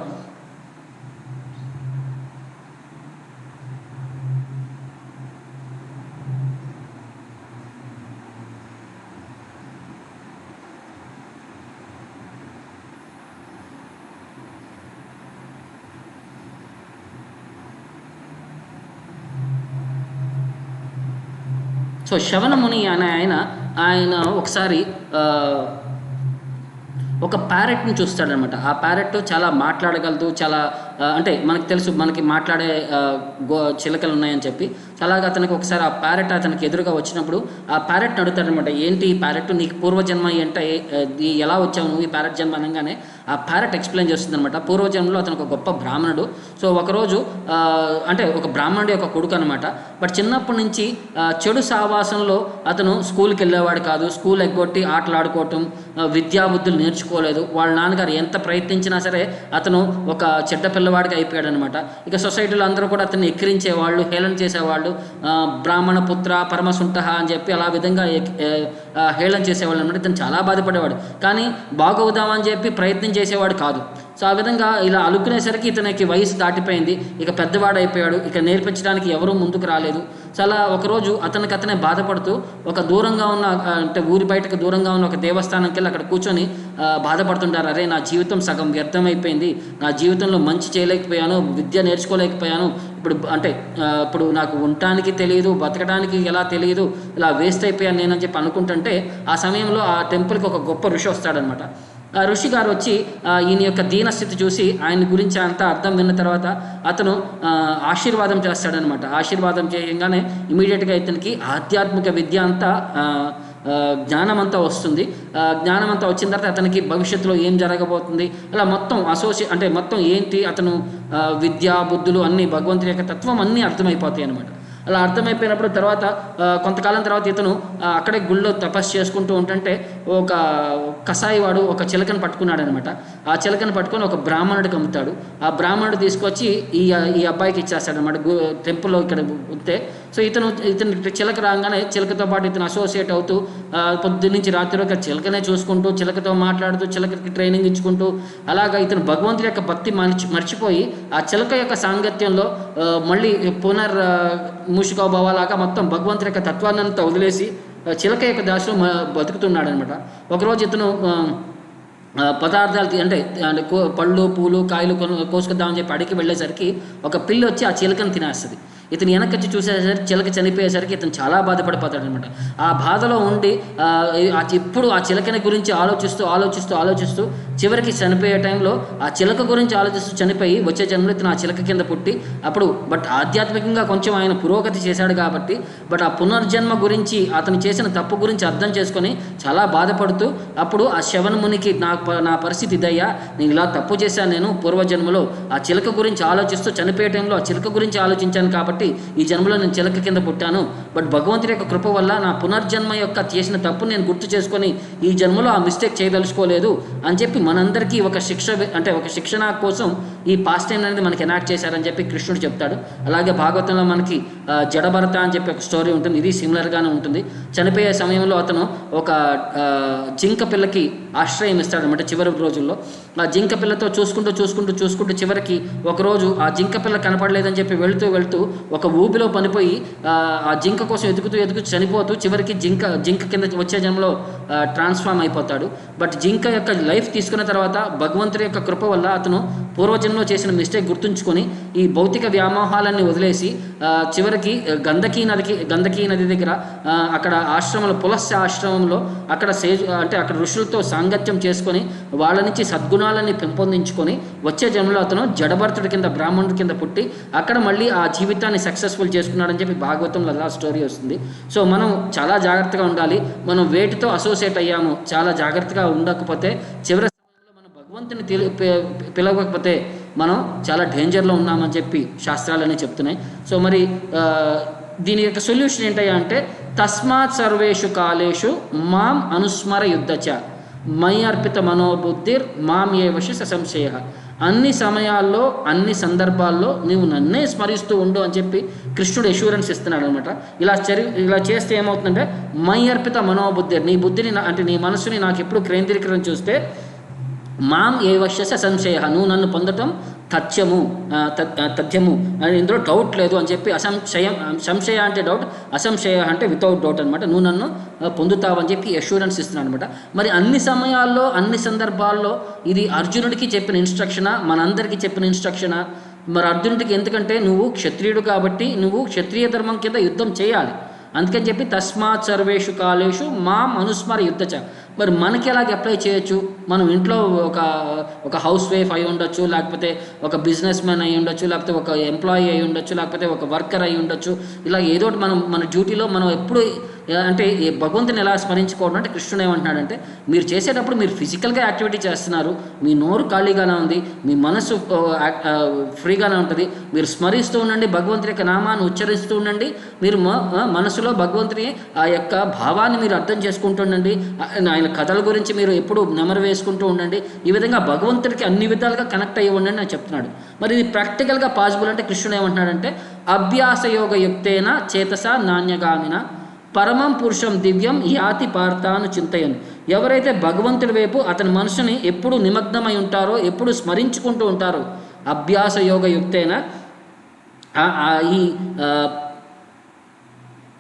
సో శవనముని అనే ఆయన ఒకసారి ఒక ప్యారెట్ని చూస్తాడనమాట. ఆ ప్యారెట్ చాలా మాట్లాడగలదు, చాలా అంటే మనకు తెలుసు మనకి మాట్లాడే చిలకలు ఉన్నాయని చెప్పి. అలాగా అతనికి ఒకసారి ఆ ప్యారెట్ అతనికి ఎదురుగా వచ్చినప్పుడు ఆ ప్యారెట్ని అడుగుతాడనమాట, ఏంటి ఈ ప్యారెట్, నీకు పూర్వజన్మ ఏంటో, ఎలా వచ్చావు నువ్వు ఈ ప్యారెట్ జన్మ అనగానే ఆ ప్యారెట్ ఎక్స్ప్లెయిన్ చేస్తుంది అనమాట. పూర్వజన్మలో అతను ఒక గొప్ప బ్రాహ్మణుడు. సో ఒకరోజు అంటే ఒక బ్రాహ్మణుడి యొక్క కొడుకు అనమాట. బట్ చిన్నప్పటి నుంచి చెడు సావాసంలో అతను స్కూల్కి వెళ్ళేవాడు కాదు. స్కూల్ ఎగ్గొట్టి ఆటలు ఆడుకోవటం, విద్యాబుద్ధులు నేర్చుకోలేదు. వాళ్ళ నాన్నగారు ఎంత ప్రయత్నించినా సరే అతను ఒక చెడ్డ పిల్లవాడికి అయిపోయాడు అనమాట. ఇక సొసైటీలో అందరూ కూడా అతన్ని ఎక్కిరించేవాళ్ళు, హేళన చేసేవాళ్ళు. బ్రాహ్మణ పుత్ర పరమసుంఠ అని చెప్పి అలా విధంగా హేళన చేసేవాళ్ళు అనమాట. ఇతను చాలా బాధపడేవాడు, కానీ బాగవుదామని చెప్పి ప్రయత్నం చేసేవాడు కాదు. సో ఆ విధంగా ఇలా అలుక్కునేసరికి ఇతనికి వయసు దాటిపోయింది, ఇక పెద్దవాడు అయిపోయాడు, ఇక నేర్పించడానికి ఎవరూ ముందుకు రాలేదు. సో అలా ఒకరోజు అతనే బాధపడుతూ ఒక దూరంగా ఉన్న అంటే ఊరి బయటకు దూరంగా ఉన్న ఒక దేవస్థానంకి వెళ్ళి అక్కడ కూర్చొని బాధపడుతుంటారు. అరే నా జీవితం సగం వ్యర్థమైపోయింది, నా జీవితంలో మంచి చేయలేకపోయాను, విద్య నేర్చుకోలేకపోయాను, ఇప్పుడు నాకు ఉండటానికి తెలియదు, బతకడానికి ఎలా తెలియదు, ఇలా వేస్ట్ అయిపోయాను నేనని చెప్పి అనుకుంటుంటే ఆ సమయంలో ఆ టెంపుల్కి ఒక గొప్ప ఋషి వస్తాడనమాట. ఆ ఋషి గారు వచ్చి ఈయన యొక్క దీనస్థితి చూసి ఆయన గురించి అంతా అర్థం విన్న తర్వాత అతను ఆశీర్వాదం చేస్తాడనమాట. ఆశీర్వాదం చేయగానే ఇమీడియట్గా ఇతనికి ఆధ్యాత్మిక విద్య అంతా జ్ఞానం అంతా వస్తుంది. జ్ఞానం అంతా వచ్చిన తర్వాత అతనికి భవిష్యత్తులో ఏం జరగబోతుంది అలా మొత్తం అంటే మొత్తం ఏంటి అతను విద్యా బుద్ధులు అన్నీ భగవంతుని యొక్క తత్వం అన్నీ అర్థమైపోతాయి అనమాట. అలా అర్థమైపోయినప్పుడు తర్వాత కొంతకాలం తర్వాత ఇతను అక్కడే గుళ్ళో తపస్సు చేసుకుంటూ ఉంటుంటే ఒక కసాయివాడు ఒక చిలకను పట్టుకున్నాడు అనమాట. ఆ చిలకను పట్టుకొని ఒక బ్రాహ్మణుడికి అమ్ముతాడు. ఆ బ్రాహ్మణుడు తీసుకొచ్చి ఈ అబ్బాయికి ఇచ్చేస్తాడనమాట టెంపుల్లో ఇక్కడ ఉంటే. సో ఇతను చిలక రాగానే చిలకతో పాటు ఇతను అసోసియేట్ అవుతూ పొద్దున్నుంచి రాత్రి వరకు చిలకనే చూసుకుంటూ, చిలకతో మాట్లాడుతూ, చిలకకి ట్రైనింగ్ ఇచ్చుకుంటూ అలాగా ఇతను భగవంతుడి యొక్క భక్తి మర్చిపోయి ఆ చిలక యొక్క సాంగత్యంలో మళ్ళీ మూషికోభావాలాగా మొత్తం భగవంతుడి యొక్క తత్వాన్ని అంతా వదిలేసి చిలక యొక్క దాశలో బతుకుతున్నాడు అనమాట. ఒకరోజు ఇతను పదార్థాలు అంటే పళ్ళు పూలు కాయలు కోసుకొద్దామని చెప్పి అడిగి వెళ్ళేసరికి ఒక పిల్లి వచ్చి ఆ చిలకను తినేస్తుంది. ఇతను వెనకొచ్చి చూసేసరికి చిలక చనిపోయేసరికి ఇతను చాలా బాధపడిపోతాడు అనమాట. ఆ బాధలో ఉండి ఇప్పుడు ఆ చిలకని గురించి ఆలోచిస్తూ చివరికి చనిపోయే టైంలో ఆ చిలక గురించి ఆలోచిస్తూ చనిపోయి వచ్చే జన్మలో ఇతను ఆ చిలక కింద పుట్టి బట్ ఆధ్యాత్మికంగా కొంచెం ఆయన పురోగతి చేశాడు కాబట్టి బట్ ఆ పునర్జన్మ గురించి అతను చేసిన తప్పు గురించి అర్థం చేసుకొని చాలా బాధపడుతూ అప్పుడు ఆ శవనమునికి నా పరిస్థితి ఇదయ్యా, నేను ఇలా తప్పు చేశాను, నేను పూర్వజన్మలో ఆ చిలక గురించి ఆలోచిస్తూ చనిపోయే టైంలో ఆ చిలక గురించి ఆలోచించాను కాబట్టి ఈ జన్మలో నేను చిలక కింద పుట్టాను. బట్ భగవంతుడి యొక్క కృప వల్ల నా పునర్జన్మ యొక్క చేసిన తప్పు నేను గుర్తు చేసుకొని ఈ జన్మలో ఆ మిస్టేక్ చేయదలుచుకోలేదు అని చెప్పి మనందరికీ ఒక శిక్షణ కోసం ఈ పాస్ట్ టైం అనేది మనకి ఎనాక్ట్ చేశారని చెప్పి కృష్ణుడు చెప్తాడు. అలాగే భాగవతంలో మనకి జడభరత అని చెప్పి ఒక స్టోరీ ఉంటుంది. ఇది సిమిలర్గానే ఉంటుంది. చనిపోయే సమయంలో అతను ఒక జింక పిల్లకి ఆశ్రయం ఇస్తాడనమాట చివరి రోజుల్లో. ఆ జింక పిల్లతో చూసుకుంటూ చివరికి ఒకరోజు ఆ జింక పిల్ల కనపడలేదని చెప్పి వెళుతూ ఒక ఊబిలో పనిపోయి ఆ జింక కోసం ఎదుగుతూ చనిపోతూ చివరికి జింక కింద వచ్చే జన్మలో ట్రాన్స్ఫార్మ్ అయిపోతాడు. బట్ జింక యొక్క లైఫ్ తీసుకున్న తర్వాత భగవంతుడి యొక్క కృప వల్ల అతను పూర్వజన్మలో చేసిన మిస్టేక్ గుర్తుంచుకొని ఈ భౌతిక వ్యామోహాలన్నీ వదిలేసి చివరికి గంధకీ నది దగ్గర అక్కడ ఆశ్రమంలో పులస్య ఆశ్రమంలో అక్కడ అక్కడ ఋషులతో సాంగత్యం చేసుకొని వాళ్ళ నుంచి సద్గుణాలని పెంపొందించుకొని వచ్చే జన్మలో అతను జడభరతుడి కింద బ్రాహ్మణుడి కింద పుట్టి అక్కడ మళ్ళీ ఆ జీవితాన్ని సక్సెస్ఫుల్ చేసుకున్నాడని చెప్పి భాగవతంలో అలా స్టోరీ వస్తుంది. సో మనం చాలా జాగ్రత్తగా ఉండాలి. మనం వేటితో అసోసియేట్ అయ్యాము చాలా జాగ్రత్తగా ఉండకపోతే చివరి సమయంలో మనం భగవంతుని పిలవకపోతే మనం చాలా డేంజర్లో ఉన్నామని చెప్పి శాస్త్రాలనే చెప్తున్నాయి. సో మరి దీని యొక్క సొల్యూషన్ ఏంటయ్యా అంటే తస్మాత్ సర్వేషు కాలేషు మాం అనుస్మర యుద్ధచ మయి అర్పిత మనోబుద్ధిర్ మాం ఏవశ ససంశయ. అన్ని సమయాల్లో అన్ని సందర్భాల్లో నీవు నన్నే స్మరిస్తూ ఉండు అని చెప్పి కృష్ణుడు అష్యూరెన్స్ ఇస్తున్నాడు అనమాట. ఇలా చేస్తే ఏమవుతుందంటే మయి అర్పిత మనోబుద్ధిర్, నీ బుద్ధిని అంటే నీ మనసుని నాకు ఎప్పుడు కేంద్రీకరణ చూస్తే మాం ఏవశ సంశయ, నువ్వు నన్ను పొందటం తథ్యము అని ఇందులో డౌట్ లేదు అని చెప్పి సంశయ అంటే డౌట్, అసంశయ అంటే వితౌట్ డౌట్ అనమాట. నువ్వు నన్ను పొందుతావని చెప్పి అష్యూరెన్స్ ఇస్తున్నాను అనమాట. మరి అన్ని సమయాల్లో అన్ని సందర్భాల్లో ఇది అర్జునుడికి చెప్పిన ఇన్స్ట్రక్షనా, మనందరికీ చెప్పిన ఇన్స్ట్రక్షనా? మరి అర్జునుడికి ఎందుకంటే నువ్వు క్షత్రియుడు కాబట్టి నువ్వు క్షత్రియ ధర్మం కింద యుద్ధం చేయాలి. అందుకని చెప్పి తస్మాత్ సర్వేషు కాలేషు మాం అనుస్మర యుద్ధచ, మరి మనకి ఎలాగ అప్లై చేయొచ్చు? మనం ఇంట్లో ఒక ఒక హౌస్ వైఫ్ అయి ఉండొచ్చు, లేకపోతే ఒక బిజినెస్ మ్యాన్ అయి ఉండొచ్చు, లేకపోతే ఒక ఎంప్లాయీ అయి ఉండొచ్చు, లేకపోతే ఒక వర్కర్ అయి ఉండొచ్చు. ఇలా ఏదో ఒకటి మనం మన డ్యూటీలో మనం ఎప్పుడు అంటే ఈ భగవంతుని ఎలా స్మరించుకోవడం అంటే కృష్ణుడు ఏమంటున్నాడంటే, మీరు చేసేటప్పుడు మీరు ఫిజికల్గా యాక్టివిటీ చేస్తున్నారు, మీ నోరు ఖాళీగానే ఉంది, మీ మనసు ఫ్రీగానే ఉంటుంది, మీరు స్మరిస్తూ ఉండండి, భగవంతుని యొక్క నామాన్ని ఉచ్చరిస్తూ ఉండండి, మీరు మనసులో భగవంతుని ఆ యొక్క భావాన్ని మీరు అర్థం చేసుకుంటుండండి, ఆయన కథల గురించి మీరు ఎప్పుడు నెమరు వేసుకుంటూ ఉండండి. ఈ విధంగా భగవంతుడికి అన్ని విధాలుగా కనెక్ట్ అయ్యి ఉండండి అని చెప్తున్నాడు. మరి ఇది ప్రాక్టికల్గా పాసిబుల్ అంటే కృష్ణుడు ఏమంటున్నాడంటే, అభ్యాసయోగ యుక్తేన చేతస నాణ్యగామిన పరమం పురుషం దివ్యం యాతి పార్థాను చింతయను. ఎవరైతే భగవంతుడి వైపు అతని మనసుని ఎప్పుడు నిమగ్నమై ఉంటారో, ఎప్పుడు స్మరించుకుంటూ ఉంటారో, అభ్యాస యోగ యుక్తైన ఈ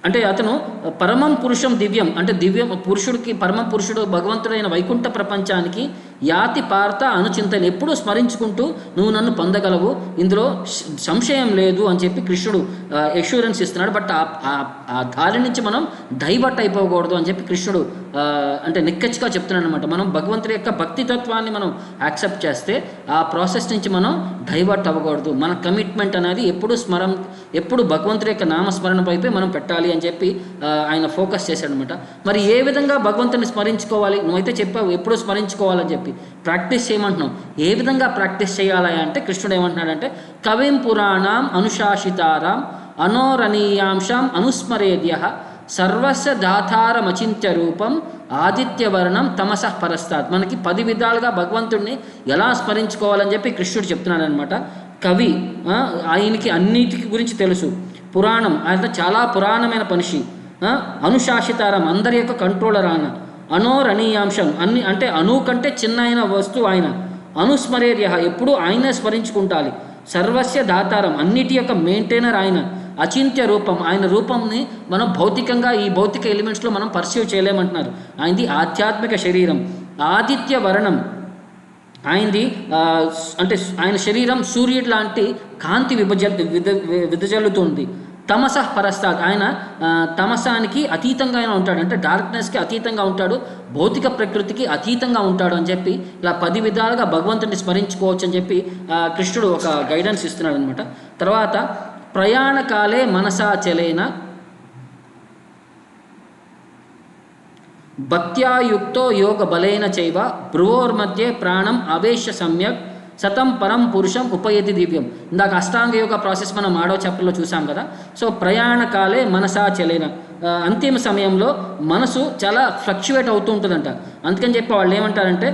అంటే అతను పరమం పురుషం దివ్యం అంటే దివ్యం పురుషుడికి, పరమ పురుషుడు భగవంతుడైన వైకుంఠ ప్రపంచానికి యాతి పార్థ అనుచింతని ఎప్పుడూ స్మరించుకుంటూ నువ్వు నన్ను పొందగలవు, ఇందులో సంశయం లేదు అని చెప్పి కృష్ణుడు ఎష్యూరెన్స్ ఇస్తున్నాడు. బట్ ఆ దారి నుంచి మనం డైవర్ట్ అయిపోకూడదు అని చెప్పి కృష్ణుడు అంటే నిక్కచ్చిగా చెప్తున్నాడు అనమాట. మనం భగవంతుడి యొక్క భక్తితత్వాన్ని మనం యాక్సెప్ట్ చేస్తే ఆ ప్రాసెస్ నుంచి మనం డైవర్ట్ అవ్వకూడదు. మన కమిట్మెంట్ అనేది ఎప్పుడు భగవంతుడి యొక్క నామస్మరణ వైపే మనం పెట్టాలి అని చెప్పి ఆయన ఫోకస్ చేశాడనమాట. మరి ఏ విధంగా భగవంతుని స్మరించుకోవాలి? నువ్వైతే చెప్పావు ఎప్పుడు స్మరించుకోవాలని చెప్పి, ప్రాక్టీస్ చేయమంటున్నావు. ఏ విధంగా ప్రాక్టీస్ చేయాలి అంటే కృష్ణుడు ఏమంటున్నాడంటే, కవిం పురాణం అనుశాసితారాం అనోరణీయాంశం అనుస్మరేద్య సర్వస్య దాతారమచింత్య రూపం ఆదిత్యవర్ణం తమసః పరస్తాత్. మనకి 10 విధాలుగా భగవంతుడిని ఎలా స్మరించుకోవాలని చెప్పి కృష్ణుడు చెప్తున్నాడు అనమాట. కవి ఆయనకి అన్నిటికి గురించి తెలుసు, పురాణం ఆయన చాలా పురాణమైన మనిషి, అనుశాసితారం అందరి యొక్క కంట్రోలర్ ఆయన, అనోరణీయాంశం అన్ని అంటే అణువు కంటే చిన్న అయిన వస్తువు ఆయన, అనుస్మరేర్య ఎప్పుడు ఆయనే స్మరించుకుంటాలి, సర్వస్య దాతారం అన్నిటి యొక్క మెయింటైనర్ ఆయన, అచింత్య రూపం ఆయన రూపంని మనం భౌతికంగా ఈ భౌతిక ఎలిమెంట్స్లో మనం పర్సీవ్ చేయలేమంటున్నారు. ఆయనది ఆధ్యాత్మిక శరీరం, ఆదిత్య వర్ణం ఆయనది అంటే ఆయన శరీరం సూర్యుడు లాంటి కాంతి విదజల్లుతుంది. తమసః పరస్తాత్ ఆయన తమసానికి అతీతంగా ఆయన ఉంటాడు, అంటే డార్క్నెస్కి అతీతంగా ఉంటాడు, భౌతిక ప్రకృతికి అతీతంగా ఉంటాడు అని చెప్పి ఇలా 10 విధాలుగా భగవంతుడిని స్మరించుకోవచ్చు అని చెప్పి కృష్ణుడు ఒక గైడెన్స్ ఇస్తున్నాడు అనమాట. తర్వాత ప్రయాణకాలే మనసాచలేన భక్త్యాయుక్తో యోగ బలేన చైవ భ్రువోర్మధ్యే ప్రాణం ఆవేశ్య సమ్యక్ సతం పరం పురుషం ఉపయతి దివ్యం. ఇందాక అష్టాంగ యోగ ప్రాసెస్ మనం 6వ చాప్టర్లో చూసాం కదా. సో ప్రయాణకాలే మనసాచలేన, అంతిమ సమయంలో మనసు చాలా ఫ్లక్చువేట్ అవుతూ ఉంటుందంట. అందుకని చెప్పి వాళ్ళు ఏమంటారంటే,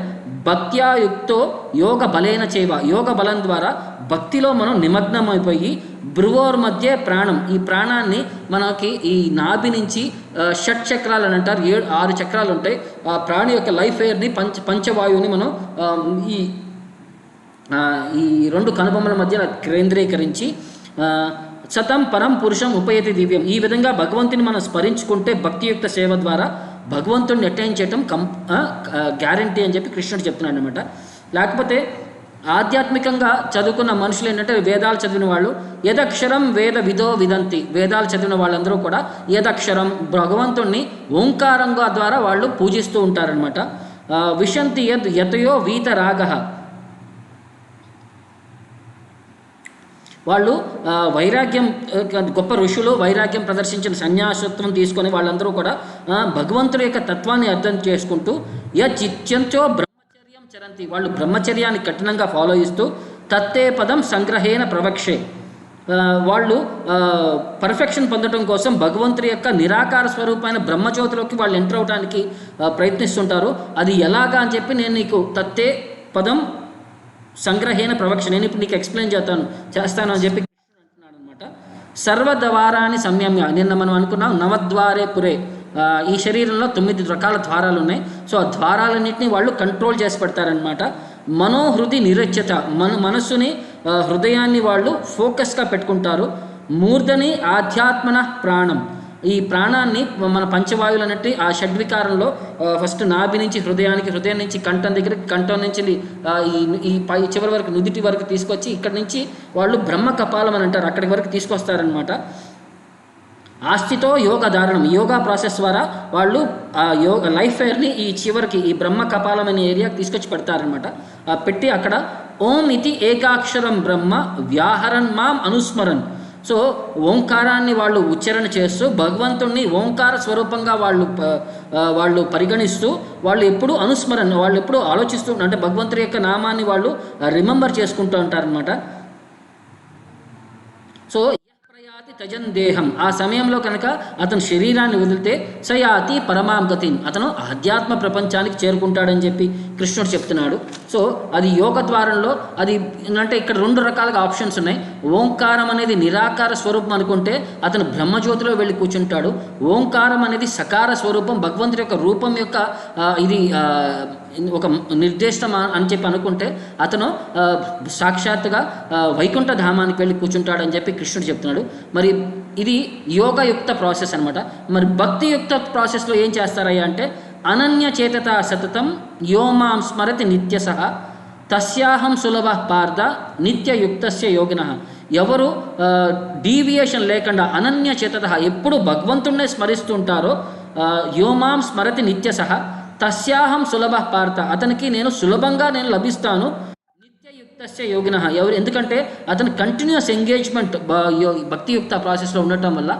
భక్త్యాయుక్తో యోగ బలేన చైవ, యోగ బలం ద్వారా భక్తిలో మనం నిమగ్నమైపోయి భ్రువోర్ మధ్య ప్రాణం, ఈ ప్రాణాన్ని మనకి ఈ నాభి నుంచి షట్ చక్రాలు అని అంటారు, 6 చక్రాలు ఉంటాయి. ఆ ప్రాణి యొక్క లైఫ్ ఎయిర్ని పంచవాయువుని మనం ఈ 2 కనుబొమ్మల మధ్య కేంద్రీకరించి సతం పరం పురుషం ఉపయతి దివ్యం. ఈ విధంగా భగవంతుని మనం స్మరించుకుంటే భక్తియుక్త సేవ ద్వారా భగవంతుడిని అటైన్ చేయటం గ్యారంటీ అని చెప్పి కృష్ణుడు చెప్తున్నాడు అనమాట. లేకపోతే ఆధ్యాత్మికంగా చదువుకున్న మనుషులు ఏంటంటే, వేదాలు చదివిన వాళ్ళు యదక్షరం వేద విదో విదంతి, వేదాలు చదివిన వాళ్ళందరూ కూడా యదక్షరం భగవంతుణ్ణి ఓంకారంగా ద్వారా వాళ్ళు పూజిస్తూ ఉంటారనమాట. విశంతి యతయో వీతరాగ, వాళ్ళు వైరాగ్యం, గొప్ప ఋషులు వైరాగ్యం ప్రదర్శించిన సన్యాసత్వం తీసుకొని వాళ్ళందరూ కూడా భగవంతుడి యొక్క తత్వాన్ని అర్థం చేసుకుంటూ యచిత్యంతో బ్రహ్మచర్యం చరంతి, వాళ్ళు బ్రహ్మచర్యాన్ని కఠినంగా ఫాలో చేస్తూ తత్తే పదం సంగ్రహేణ ప్రవక్షే, వాళ్ళు పర్ఫెక్షన్ పొందడం కోసం భగవంతుడి యొక్క నిరాకార స్వరూపమైన బ్రహ్మజ్యోతిలోకి వాళ్ళు ఎంటర్ అవడానికి ప్రయత్నిస్తుంటారు. అది ఎలాగా అని చెప్పి నేను నీకు తత్తే పదం సంగ్రహేణ ప్రవక్ష, నేను ఇప్పుడు నీకు ఎక్స్ప్లెయిన్ చేస్తాను అని చెప్పి కృష్ణుడు అంటున్నాడు అనమాట. సర్వద్వారాన్ని సంయమ్య, నిన్న మనం అనుకున్నాం నవద్వారే పురే, ఈ శరీరంలో 9 రకాల ద్వారాలు ఉన్నాయి. సో ఆ ద్వారాలన్నింటినీ వాళ్ళు కంట్రోల్ చేసి పెడతారనమాట. మనోహృది నిరచ్యత, మనస్సుని హృదయాన్ని వాళ్ళు ఫోకస్గా పెట్టుకుంటారు. మూర్ధని ఆధ్యాత్మన ప్రాణం, ఈ ప్రాణాన్ని మన పంచవాయువులు అన్నట్టు ఆ షడ్వికారంలో ఫస్ట్ నాభి నుంచి హృదయానికి, హృదయం నుంచి కంఠం దగ్గరికి, కంఠం నుంచి ఈ పై చివరి వరకు నుదిటి వరకు తీసుకొచ్చి ఇక్కడి నుంచి వాళ్ళు బ్రహ్మ కపాలం అని అంటారు, అక్కడి వరకు తీసుకొస్తారనమాట. ఆస్తితో యోగ ధారణం, యోగా ప్రాసెస్ ద్వారా వాళ్ళు ఆ లైఫ్ ఫైర్ని ఈ చివరికి ఈ బ్రహ్మ కపాలం అనే ఏరియాకి తీసుకొచ్చి పెడతారనమాట. పెట్టి అక్కడ ఓం ఇది ఏకాక్షరం బ్రహ్మ వ్యాహరన్ మాం అనుస్మరన్. సో ఓంకారాన్ని వాళ్ళు ఉచ్చారణ చేస్తూ భగవంతుణ్ణి ఓంకార స్వరూపంగా వాళ్ళు పరిగణిస్తూ వాళ్ళు ఎప్పుడు అనుస్మరణ, వాళ్ళు ఎప్పుడు ఆలోచిస్తూ అంటే భగవంతుడి యొక్క నామాన్ని వాళ్ళు రిమెంబర్ చేసుకుంటూ ఉంటారనమాట. సో తజన్ దేహం, ఆ సమయంలో కనుక అతను శరీరాన్ని వదిలితే సయాతి పరమాం గతిన్, అతను ఆధ్యాత్మ ప్రపంచానికి చేరుకుంటాడని చెప్పి కృష్ణుడు చెప్తున్నాడు. సో అది యోగ ద్వారంలో అది అంటే ఇక్కడ 2 రకాలుగా ఆప్షన్స్ ఉన్నాయి. ఓంకారం అనేది నిరాకార స్వరూపం అనుకుంటే అతను బ్రహ్మజ్యోతిలో వెళ్ళి కూర్చుంటాడు. ఓంకారం అనేది సకార స్వరూపం, భగవంతుడి యొక్క రూపం యొక్క ఇది ఒక నిర్దేశం అని చెప్పి అనుకుంటే అతను సాక్షాత్తుగా వైకుంఠ ధామానికి వెళ్ళి కూర్చుంటాడని చెప్పి కృష్ణుడు చెప్తున్నాడు. మరి ఇది యోగయుక్త ప్రాసెస్ అనమాట. మరి భక్తియుక్త ప్రాసెస్లో ఏం చేస్తారయ్యా అంటే అనన్య చేతత సతతం యోమాం స్మరతి నిత్యసహ తస్యాహం సులభ పార్థ నిత్యయుక్తస్య యోగిన. ఎవరు డీవియేషన్ లేకుండా అనన్య చేతత ఎప్పుడు భగవంతుణ్ణే స్మరిస్తుంటారో యోమాం స్మరతి నిత్యసహ తస్యాహం సులభ పార్థ, అతనికి నేను సులభంగా నేను లభిస్తాను. నిత్యయుక్తస్య యోగిన ఎవరు, ఎందుకంటే అతను కంటిన్యూస్ ఎంగేజ్మెంట్ భక్తియుక్త ప్రాసెస్లో ఉండటం వల్ల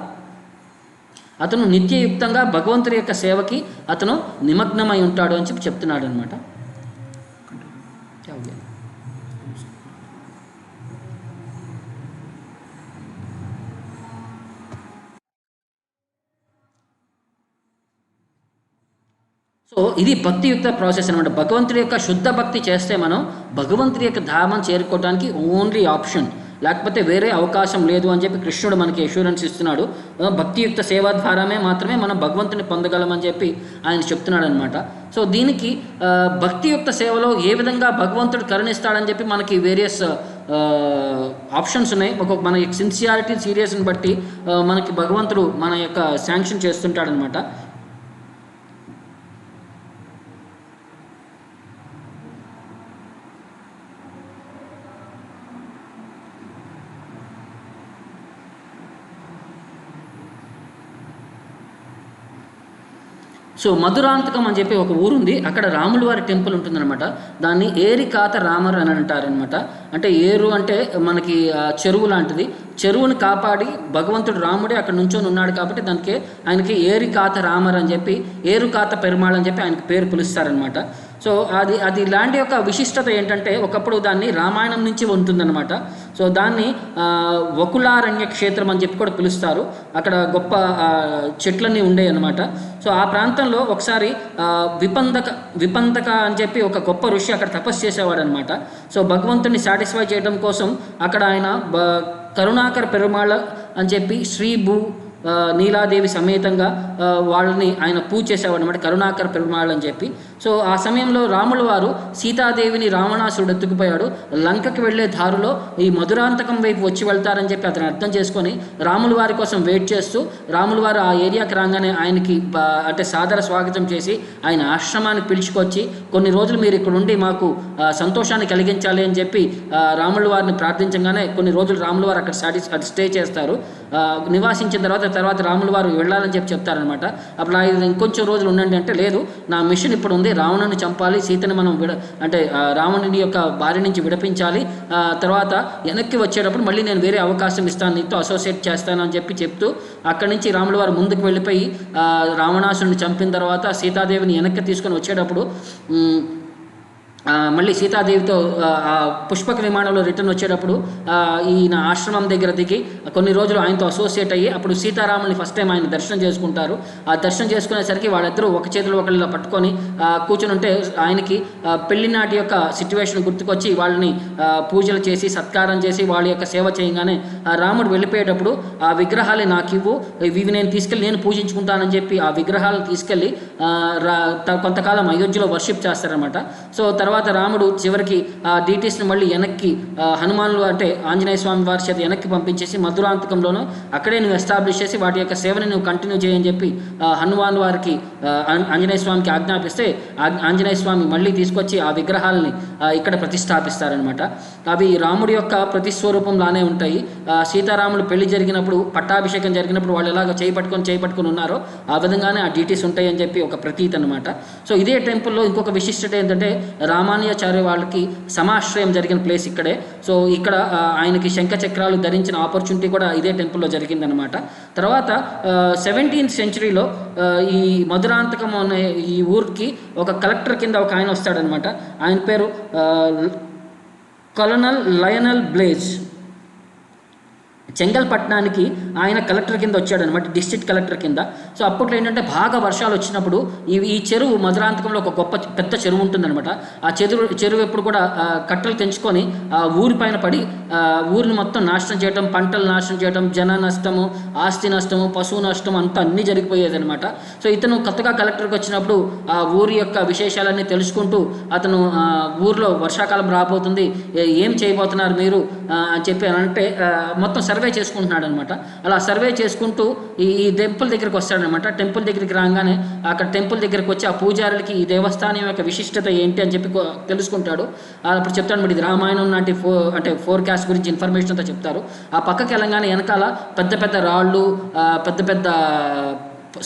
అతను నిత్యయుక్తంగా భగవంతుడి యొక్క సేవకి అతను నిమగ్నమై ఉంటాడు అని చెప్పి చెప్తున్నాడు అనమాట. సో ఇది భక్తియుక్త ప్రాసెస్ అనమాట. భగవంతుడి యొక్క శుద్ధ భక్తి చేస్తే మనం భగవంతుడి యొక్క ధామం చేరుకోవడానికి ఓన్లీ ఆప్షన్, లేకపోతే వేరే అవకాశం లేదు అని చెప్పి కృష్ణుడు మనకి అష్యూరెన్స్ ఇస్తున్నాడు. భక్తియుక్త సేవ ద్వారానే మాత్రమే మనం భగవంతుని పొందగలమని చెప్పి ఆయన చెప్తున్నాడు అనమాట. సో దీనికి భక్తియుక్త సేవలో ఏ విధంగా భగవంతుడు కరుణిస్తాడని చెప్పి మనకి వేరియస్ ఆప్షన్స్ ఉన్నాయి. మన యొక్క సిన్సియారిటీ సీరియస్ని బట్టి మనకి భగవంతుడు మన యొక్క శాంక్షన్ చేస్తుంటాడనమాట. సో మధురాంతకం అని చెప్పి ఒక ఊరుంది, అక్కడ రాముల వారి టెంపుల్ ఉంటుందన్నమాట. దాన్ని ఏరికాత రామర్ అని అంటారనమాట. అంటే ఏరు అంటే మనకి చెరువు లాంటిది, చెరువుని కాపాడి భగవంతుడు రాముడే అక్కడ నుంచొని ఉన్నాడు కాబట్టి దానికి ఆయనకి ఏరికాత రామర్ అని చెప్పి ఏరుకాత పెరుమాళ్ అని చెప్పి ఆయనకి పేరు పిలుస్తారనమాట. సో అది ల్యాండ్ యొక్క విశిష్టత ఏంటంటే ఒకప్పుడు దాన్ని రామాయణం నుంచి ఉంటుందన్నమాట. సో దాన్ని వకులారణ్య క్షేత్రం అని చెప్పి కూడా పిలుస్తారు. అక్కడ గొప్ప చెట్లన్నీ ఉండేవి అనమాట. సో ఆ ప్రాంతంలో ఒకసారి విపంతక అని చెప్పి ఒక గొప్ప ఋషి అక్కడ తపస్సు చేసేవాడు అనమాట. సో భగవంతుని సాటిస్ఫై చేయడం కోసం అక్కడ ఆయన కరుణాకర పెరుమాళ అని చెప్పి శ్రీభూ నీలాదేవి సమేతంగా వాళ్ళని ఆయన పూజ చేసేవాడు అనమాట, కరుణాకర పెరుమాళ్ అని చెప్పి. సో ఆ సమయంలో రాముల వారు సీతాదేవిని రావణాసురుడు ఎత్తుకుపోయాడు. లంకకి వెళ్లే దారిలో ఈ మధురాంతకం వైపు వచ్చి వెళ్తారని చెప్పి అతను అర్థం చేసుకొని రాముల వారి కోసం వెయిట్ చేస్తూ రాముల వారు ఆ ఏరియాకి రాగానే ఆయనకి అంటే సాదర స్వాగతం చేసి ఆయన ఆశ్రమానికి పిలుచుకొచ్చి కొన్ని రోజులు మీరు ఇక్కడ ఉండి మాకు సంతోషాన్ని కలిగించాలి అని చెప్పి రాముల వారిని ప్రార్థించగానే కొన్ని రోజులు రాముల వారు అక్కడ స్టే చేస్తారు. నివాసించిన తర్వాత రాముల వారు వెళ్ళాలని చెప్పి చెప్తారనమాట. అప్పుడు ఇంకొంచెం రోజులు ఉండండి అంటే లేదు, నా మిషన్ ఇప్పుడు ఉంది, రావణుని చంపాలి, సీతని మనం అంటే రావణుని యొక్క భార్య నుంచి విడిపించాలి, తర్వాత వెనక్కి వచ్చేటప్పుడు మళ్ళీ నేను వేరే అవకాశం ఇస్తాను, నీతో అసోసియేట్ చేస్తాను అని చెప్పి చెప్తూ అక్కడి నుంచి రాముల వారు ముందుకు వెళ్ళిపోయి రావణాసురుని చంపిన తర్వాత సీతాదేవిని వెనక్కి తీసుకొని వచ్చేటప్పుడు మళ్ళీ సీతాదేవితో పుష్పక విమానంలో రిటర్న్ వచ్చేటప్పుడు ఈయన ఆశ్రమం దగ్గర దిగి కొన్ని రోజులు ఆయనతో అసోసియేట్ అయ్యి అప్పుడు సీతారాముల్ని ఫస్ట్ టైం ఆయన దర్శనం చేసుకుంటారు. ఆ దర్శనం చేసుకునేసరికి వాళ్ళిద్దరూ ఒక చేతిలో ఒకళ్ళ పట్టుకొని కూర్చొని ఉంటే ఆయనకి పెళ్లినాటి యొక్క సిచ్యువేషన్ గుర్తుకొచ్చి వాళ్ళని పూజలు చేసి సత్కారం చేసి వాళ్ళ యొక్క సేవ చేయగానే రాముడు వెళ్ళిపోయేటప్పుడు ఆ విగ్రహాలే నాకు ఇవ్వు, ఇవి నేను తీసుకెళ్ళి నేను పూజించుకుంటానని చెప్పి ఆ విగ్రహాలను తీసుకెళ్ళి కొంతకాలం అయోధ్యలో వర్షిప్ చేస్తారనమాట. సో తర్వాత తర్వాత రాముడు చివరికి ఆ డీటీస్ని మళ్ళీ వెనక్కి హనుమానులు అంటే ఆంజనేయ స్వామి వారి చేత వెనక్కి పంపించేసి మధురాంతకంలోనూ అక్కడే నువ్వు ఎస్టాబ్లిష్ చేసి వాటి యొక్క సేవని నువ్వు కంటిన్యూ చేయని చెప్పి హనుమాన్ వారికి ఆంజనేయ స్వామికి ఆజ్ఞాపిస్తే ఆంజనేయ స్వామి మళ్ళీ తీసుకొచ్చి ఆ విగ్రహాలని ఇక్కడ ప్రతిష్టాపిస్తారనమాట. అవి రాముడి యొక్క ప్రతిస్వరూపంలానే ఉంటాయి. సీతారాములు పెళ్లి జరిగినప్పుడు పట్టాభిషేకం జరిగినప్పుడు వాళ్ళు ఎలాగ చేయి పట్టుకొని ఉన్నారో ఆ విధంగానే ఆ డీటీస్ ఉంటాయి అని చెప్పి ఒక ప్రతీతి అనమాట. సో ఇదే టెంపుల్లో ఇంకొక విశిష్టత ఏంటంటే రామానుజాచార్య వాళ్ళకి సమాశ్రయం జరిగిన ప్లేస్ ఇక్కడే. సో ఇక్కడ ఆయనకి శంఖచక్రాలు ధరించిన ఆపర్చునిటీ కూడా ఇదే టెంపుల్లో జరిగిందనమాట. తర్వాత 17th సెంచరీలో ఈ మధురాంతకం అనే ఈ ఊరికి ఒక కలెక్టర్ కింద ఒక ఆయన వస్తాడనమాట. ఆయన పేరు కల్నల్ లయనల్ బ్లేజ్. చెంగల్పట్నానికి ఆయన కలెక్టర్ కింద వచ్చాడనమాట, డిస్ట్రిక్ట్ కలెక్టర్ కింద. సో అప్పట్లో ఏంటంటే బాగా వర్షాలు వచ్చినప్పుడు ఈ చెరువు మధురాంతకంలో ఒక పెద్ద చెరువు ఉంటుందన్నమాట. ఆ చెరువు ఎప్పుడు కూడా కట్టలు తెంచుకొని ఊరి పైన పడి ఊరిని మొత్తం నాశనం చేయడం, పంటలు నాశనం చేయడం, జన నష్టము, ఆస్తి నష్టము, పశువు నష్టం అంతా అన్నీ జరిగిపోయేది అనమాట. సో ఇతను కొత్తగా కలెక్టర్కి వచ్చినప్పుడు ఆ ఊరి యొక్క విశేషాలన్నీ తెలుసుకుంటూ అతను ఊరిలో వర్షాకాలం రాబోతుంది, ఏం చేయబోతున్నారు మీరు అని చెప్పి అంటే మొత్తం సర్వే చేసుకుంటున్నాడు అనమాట. అలా సర్వే చేసుకుంటూ ఈ టెంపుల్ దగ్గరికి వస్తాడనమాట. టెంపుల్ దగ్గరికి రాగానే అక్కడ టెంపుల్ దగ్గరికి వచ్చి ఆ పూజారులకి ఈ దేవస్థానం యొక్క విశిష్టత ఏంటి అని చెప్పి తెలుసుకుంటాడు. అప్పుడు చెప్తాడు మరి ఇది రామాయణం లాంటి ఫోర్కాస్ట్ గురించి ఇన్ఫర్మేషన్ అంతా చెప్తారు. ఆ పక్కకి వెళ్ళగానే వెనకాల పెద్ద పెద్ద రాళ్ళు, పెద్ద పెద్ద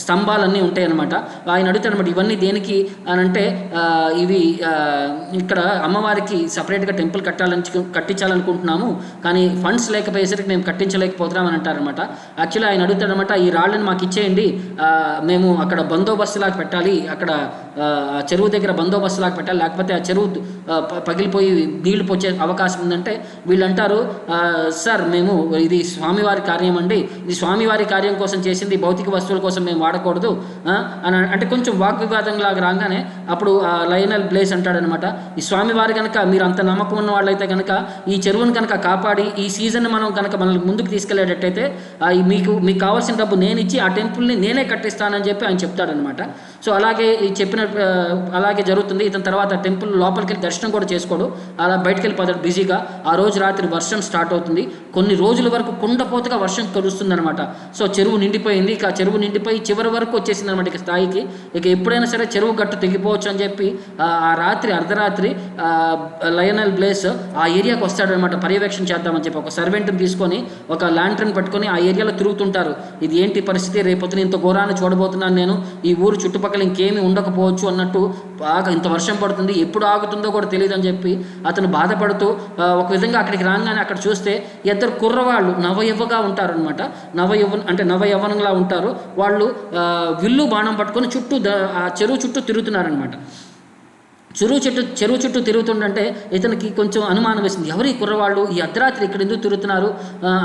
స్తంభాలన్నీ ఉంటాయి అన్నమాట. ఆయన అడుగుతాడు అనమాట ఇవన్నీ దేనికి అని అంటే ఇవి ఇక్కడ అమ్మవారికి సపరేట్గా టెంపుల్ కట్టించాలనుకుంటున్నాము, కానీ ఫండ్స్ లేకపోయేసరికి మేము కట్టించలేకపోతున్నాం అని అంటారనమాట. యాక్చువల్లీ ఆయన అడుగుతాడనమాట ఈ రాళ్ళని మాకు ఇచ్చేయండి, మేము అక్కడ బందోబస్తులాగా పెట్టాలి, అక్కడ చెరువు దగ్గర బందోబస్తులాగా పెట్టాలి, లేకపోతే ఆ చెరువు పగిలిపోయి నీళ్లు పోచే అవకాశం ఉందంటే వీళ్ళు అంటారు సార్ మేము ఇది స్వామివారి కార్యం అండి, ఇది స్వామివారి కార్యం కోసం చేసింది, భౌతిక వస్తువుల కోసం మేము వాడకూడదు అని అంటే కొంచెం వాగ్వివాదంలాగా రాగానే అప్పుడు లయనల్ బ్లేస్ అంటాడనమాట ఈ స్వామివారి కనుక మీరు అంత నమ్మకం ఉన్న వాళ్ళైతే కనుక ఈ చెరువును కనుక కాపాడి ఈ సీజన్ మనం కనుక మనల్ని ముందుకు తీసుకెళ్లేటట్టయితే మీకు కావాల్సిన డబ్బు నేను ఇచ్చి ఆ టెంపుల్ని నేనే కట్టిస్తానని చెప్పి ఆయన చెప్తాడనమాట. సో అలాగే అలాగే జరుగుతుంది. ఇతని తర్వాత టెంపుల్ లోపలికి వెళ్ళి దర్శనం కూడా చేసుకోడు, అలా బయటకు వెళ్ళిపోతాడు బిజీగా. ఆ రోజు రాత్రి వర్షం స్టార్ట్ అవుతుంది. కొన్ని రోజుల వరకు కుండపోతగా వర్షం కురుస్తుంది అనమాట. సో చెరువు నిండిపోయింది. ఇక చెరువు నిండిపోయి చివరి వరకు వచ్చేసింది అనమాట ఇక స్థాయికి. ఇక ఎప్పుడైనా సరే చెరువు గట్టు తెగిపోవచ్చు అని చెప్పి ఆ రాత్రి అర్ధరాత్రి లయనల్ బ్లేస్ ఆ ఏరియాకి వస్తాడనమాట పర్యవేక్షణ చేద్దామని చెప్పి. ఒక సర్వెంట్ని తీసుకొని ఒక ల్యాంటర్న్ పట్టుకొని ఆ ఏరియాలో తిరుగుతుంటారు. ఇది ఏంటి పరిస్థితి, రేపొద్దున ఇంత ఘోరాన్ని చూడబోతున్నాను నేను, ఈ ఊరు చుట్టుపక్కల ఇంకేమీ ఉండకపోవచ్చు అన్నట్టు, బాగా ఇంత వర్షం పడుతుంది, ఎప్పుడు ఆగుతుందో కూడా తెలియదు అని చెప్పి అతను బాధపడుతూ ఒక విధంగా అక్కడికి రాగానే అక్కడ చూస్తే ఇద్దరు కుర్రవాళ్ళు నవయవ్వగా ఉంటారు అనమాట. నవయవ్వనంలా ఉంటారు వాళ్ళు. విల్లు బాణం పట్టుకొని చుట్టూ ఆ చెరువు చుట్టూ తిరుగుతున్నారనమాట. చెరువు చుట్టూ తిరుగుతుండంటే ఇతనికి కొంచెం అనుమానం వేసింది, ఎవరు ఈ కుర్రవాళ్ళు, ఈ అర్ధరాత్రి ఇక్కడ ఎందుకు తిరుగుతున్నారు